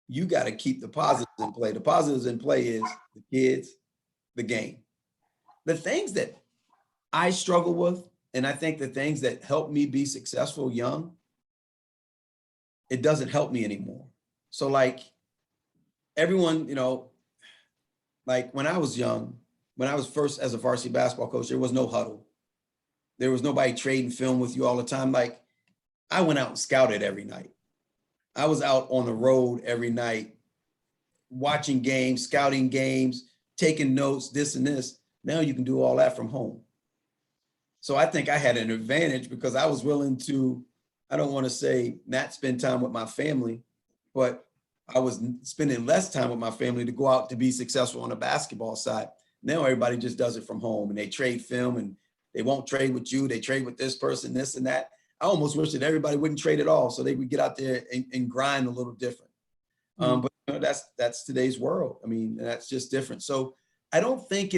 You got to keep the positives in play. The positives in play is the kids, the game. The things that I struggle with, and I think the things that help me be successful young, it doesn't help me anymore. So like everyone, you know, like when I was young, when I was first as a varsity basketball coach, there was no huddle. There was nobody trading film with you all the time. Like I went out and scouted every night. I was out on the road every night, watching games, scouting games, taking notes, this and this. Now you can do all that from home. So I think I had an advantage because I was willing to, I don't want to say not spend time with my family, but I was spending less time with my family to go out to be successful on the basketball side. Now everybody just does it from home and they trade film and they won't trade with you. They trade with this person, this and that. I almost wish that everybody wouldn't trade at all so they would get out there and grind a little different. But you know, that's today's world. I mean, that's just different. So I don't think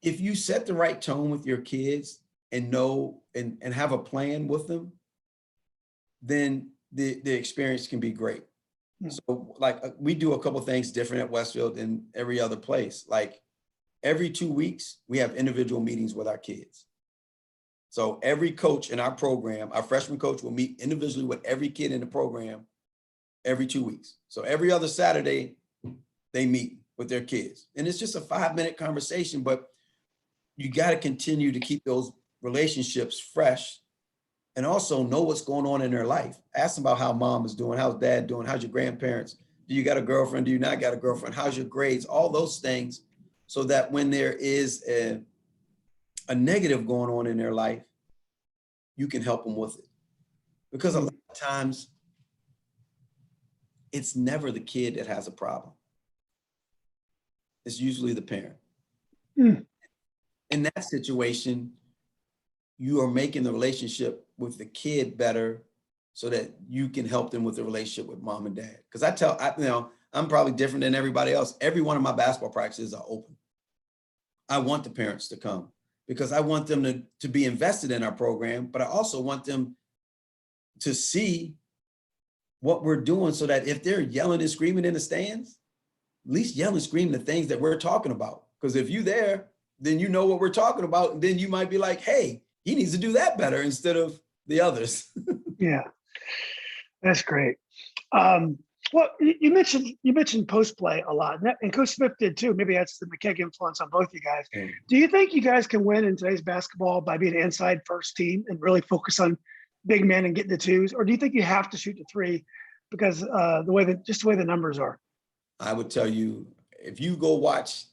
if you set the right tone with your kids and know and have a plan with them, then the experience can be great. So like we do a couple of things different at Westfield than every other place. Like every 2 weeks, we have individual meetings with our kids. So every coach in our program, our freshman coach will meet individually with every kid in the program every 2 weeks. So every other Saturday, they meet with their kids. And it's just a 5-minute conversation, but you got to continue to keep those relationships fresh, and also know what's going on in their life. Ask them about how mom is doing, how's dad doing, how's your grandparents, do you got a girlfriend, do you not got a girlfriend, how's your grades, all those things, so that when there is a negative going on in their life, you can help them with it. Because a lot of times, it's never the kid that has a problem. It's usually the parent. Mm. In that situation, you are making the relationship with the kid better so that you can help them with the relationship with mom and dad. Because I'm probably different than everybody else. Every one of my basketball practices are open. I want the parents to come because I want them to be invested in our program, but I also want them to see what we're doing so that if they're yelling and screaming in the stands, at least yell and scream the things that we're talking about. Because if you're there, then you know what we're talking about. And then you might be like, hey, he needs to do that better instead of the others. Yeah, that's great. Well, you mentioned post play a lot, and Coach Smith did too. Maybe that's the McKeag influence on both you guys. Do you think you guys can win in today's basketball by being an inside first team and really focus on big men and getting the twos, or do you think you have to shoot the three because the way the numbers are? I would tell you, if you go watch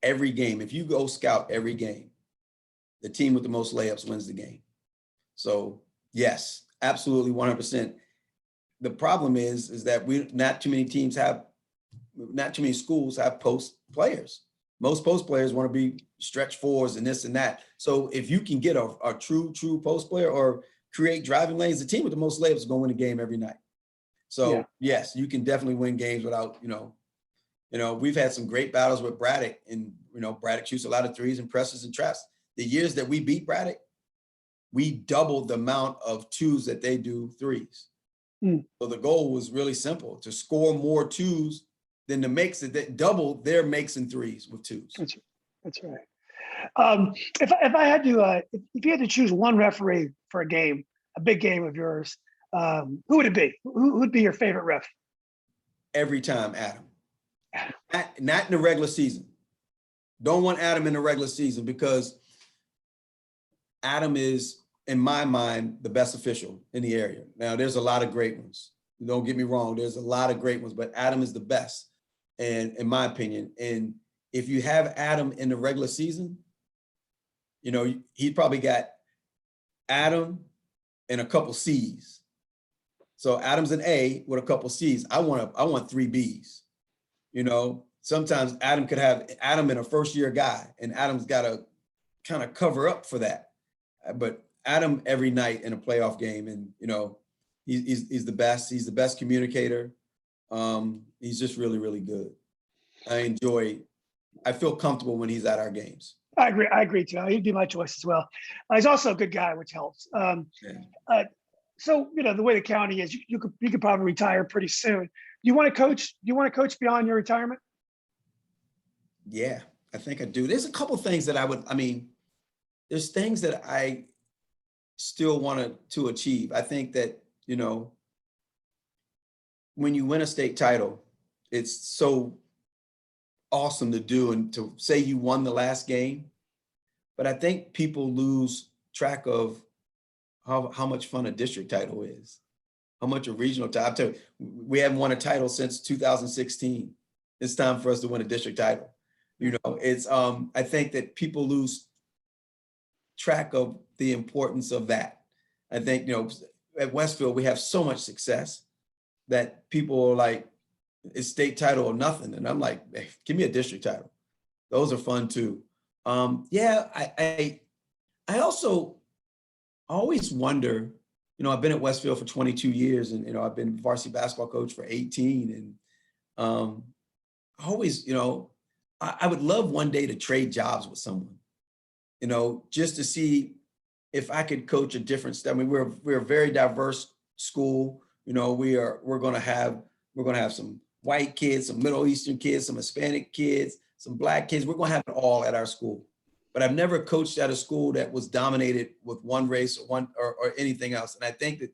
every game, if you go scout every game, the team with the most layups wins the game. So yes, absolutely 100%. The problem is that not too many schools have post players. Most post players want to be stretch fours and this and that. So if you can get a true post player or create driving lanes, the team with the most layups is going to win a game every night. So yes, you can definitely win games without, we've had some great battles with Braddock, and Braddock shoots a lot of threes and presses and traps. The years that we beat Braddock, we doubled the amount of twos that they do threes. So the goal was really simple: to score more twos than the makes, that double their makes and threes with twos. That's right. If I had to, if you had to choose one referee for a big game of yours, who would it be? Who would be your favorite ref? Every time, Adam. Not in the regular season. Don't want Adam in the regular season because Adam is, in my mind, the best official in the area. Now, there's a lot of great ones. Don't get me wrong. There's a lot of great ones, but Adam is the best, and in my opinion. And if you have Adam in the regular season, he probably got Adam and a couple C's. So Adam's an A with a couple C's. I want 3 B's. Sometimes Adam could have Adam and a first-year guy, and Adam's got to kind of cover up for that. But Adam every night in a playoff game, and he's the best. He's the best communicator. He's just really, really good. I feel comfortable when he's at our games. I agree too. He'd be my choice as well. He's also a good guy, which helps. So the way the county is, you could probably retire pretty soon. Do you want to coach? Do you want to coach beyond your retirement? Yeah, I think I do. There's a couple things that there's things that I still wanted to achieve. I think that, when you win a state title, it's so awesome to do and to say you won the last game. But I think people lose track of how much fun a district title is, how much a regional title. We haven't won a title since 2016. It's time for us to win a district title. It's I think that people lose track of the importance of that. I think, at Westfield, we have so much success that people are like, it's state title or nothing. And I'm like, hey, give me a district title. Those are fun too. I also always wonder, I've been at Westfield for 22 years and, I've been varsity basketball coach for 18. And I always, I would love one day to trade jobs with someone, just to see if I could coach a different style. We're a very diverse school. We're going to have some white kids, some Middle Eastern kids, some Hispanic kids, some Black kids. We're going to have it all at our school. But I've never coached at a school that was dominated with one race or anything else. And I think that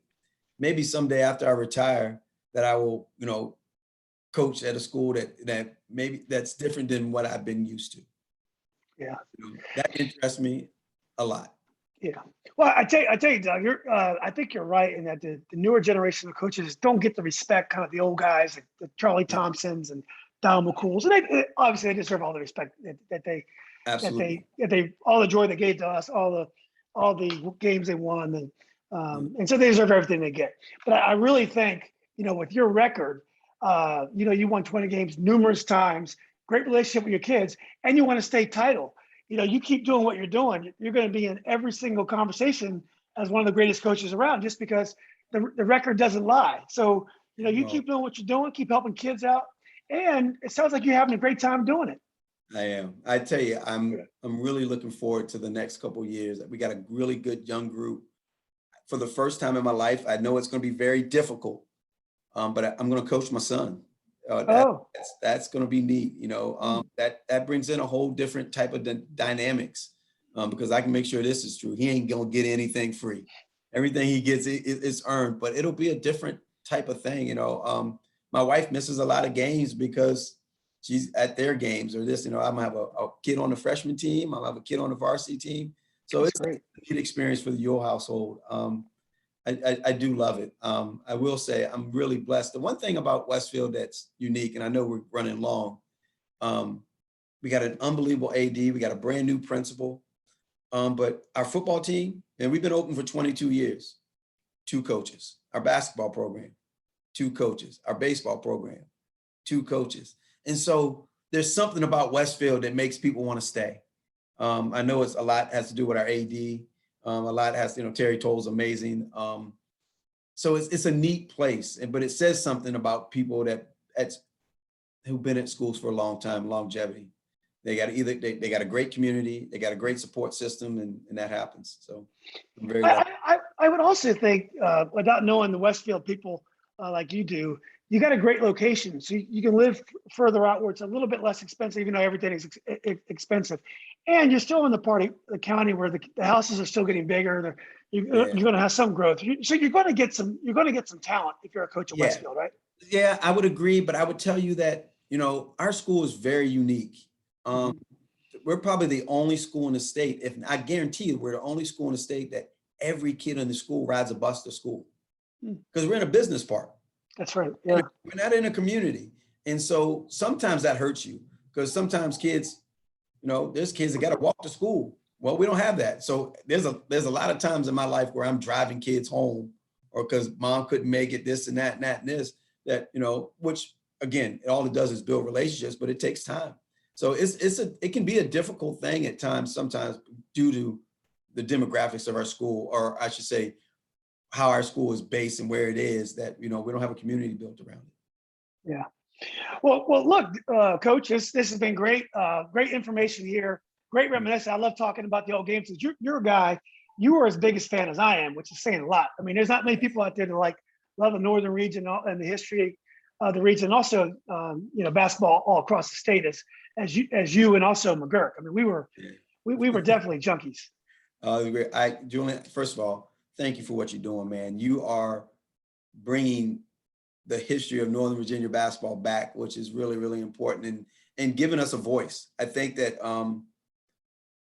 maybe someday after I retire, that I will, coach at a school that maybe that's different than what I've been used to. Yeah. That interests me a lot. Yeah. Well, I tell you, Doug, I think you're right in that the newer generation of coaches don't get the respect, kind of the old guys, like the Charlie Yeah, Thompsons and Don McCool's, and obviously they deserve all the respect absolutely. that they all the joy they gave to us, all the games they won, Yeah. and so they deserve everything they get. But I really think, with your record, you won 20 games numerous times, great relationship with your kids, and you won a state title. You keep doing what you're doing, you're going to be in every single conversation as one of the greatest coaches around, just because the record doesn't lie. So, you Well, keep doing what you're doing, keep helping kids out, and it sounds like you're having a great time doing it. I am. I tell you, I'm really looking forward to the next couple of years. We got a really good young group. For the first time in my life, I know it's going to be very difficult, but I'm going to coach my son. Oh, That's going to be neat. mm, That brings in a whole different type of dynamics, because I can make sure this is true. He ain't going to get anything free. Everything he gets is earned, but it'll be a different type of thing. My wife misses a lot of games because she's at their games or this. I'm gonna have a kid on the freshman team. I'll have a kid on the varsity team. So that's it's a great. neat experience for the Ewell household. I do love it. I will say I'm really blessed. The one thing about Westfield that's unique, and I know we're running long, we got an unbelievable AD. We got a brand new principal. But our football team, and we've been open for 22 years, 2 coaches. Our basketball program, 2 coaches. Our baseball program, 2 coaches. And so there's something about Westfield that makes people want to stay. I know it's a lot has to do with our AD. A lot has, Terry Toll's amazing. So it's a neat place, but it says something about people who've been at schools for a long time, longevity. They got they got a great community, they got a great support system, and that happens. So I'm very lucky. I would also think, without knowing the Westfield people like you do, you got a great location. So you can live further out where it's a little bit less expensive, even though everything is expensive. And you're still in the county where the houses are still getting bigger. You're Yeah, going to have some growth. So you're going to get some talent if you're a coach at yeah, Westfield, right? yeah. I would agree, but I would tell you that our school is very unique. Um, Mhm. we're probably the only school in the state. If I guarantee you, we're the only school in the state that every kid in the school rides a bus to school Mm, because we're in a business park. that's right. And Yeah. we're not in a community. And so sometimes that hurts you because sometimes kids, there's kids that got to walk to school. Well, we don't have that. So there's a lot of times in my life where I'm driving kids home or because mom couldn't make it, this and that and that and this, that, which again, all it does is build relationships, but it takes time. So it can be a difficult thing at times, sometimes due to the demographics of our school, or I should say, how our school is based and where it is that, we don't have a community built around it. Yeah. Well, look, Coach, this has been great. Great information here. Great reminiscence. I love talking about the old games. You're a guy. You are as big a fan as I am, which is saying a lot. I mean, there's not many people out there that love the northern region and the history of the region. Also, basketball all across the state as you and also McGurk. I mean, we were definitely junkies. Julian, first of all, thank you for what you're doing, man. You are bringing the history of Northern Virginia basketball back, which is really, really important, and giving us a voice. I think that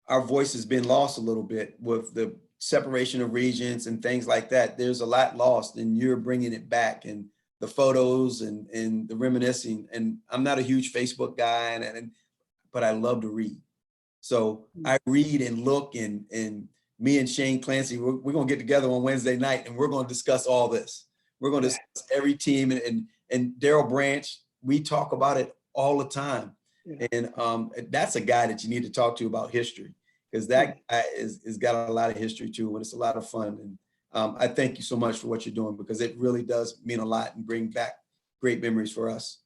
our voice has been lost a little bit with the separation of regions and things like that. There's a lot lost, and you're bringing it back, and the photos and the reminiscing. And I'm not a huge Facebook guy, but I love to read. So I read and look, and me and Shane Clancy, we're going to get together on Wednesday night, and we're going to discuss all this. We're going to discuss every team, and Daryl Branch, we talk about it all the time. Yeah. And that's a guy that you need to talk to about history, because that guy is got a lot of history too, and it's a lot of fun. And I thank you so much for what you're doing, because it really does mean a lot and bring back great memories for us.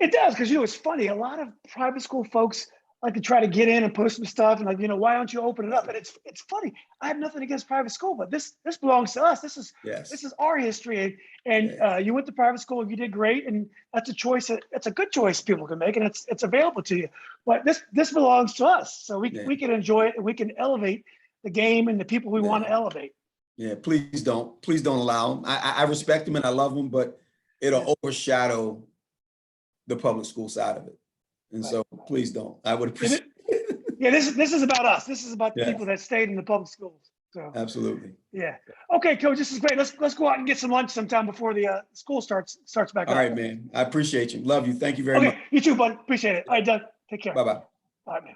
It does, because it's funny. A lot of private school folks like to try to get in and post some stuff, and why don't you open it up? And it's funny. I have nothing against private school, but this belongs to us. This is our history, and you went to private school, you did great, and that's a choice. It's a good choice people can make, and it's available to you. But this belongs to us, so we can enjoy it, and we can elevate the game and the people we want to elevate. Yeah, please don't allow them. I respect them and I love them, but it'll overshadow the public school side of it. And so please don't. I would appreciate it. Yeah, this is about us. This is about the people that stayed in the public schools. So, Absolutely. yeah. Okay, coach, this is great. Let's go out and get some lunch sometime before the school starts back All up. right, man. I appreciate you. Love you. Thank you very much. Okay, you too, bud. Appreciate it. All right, Doug. Take care. Bye-bye. All right, man.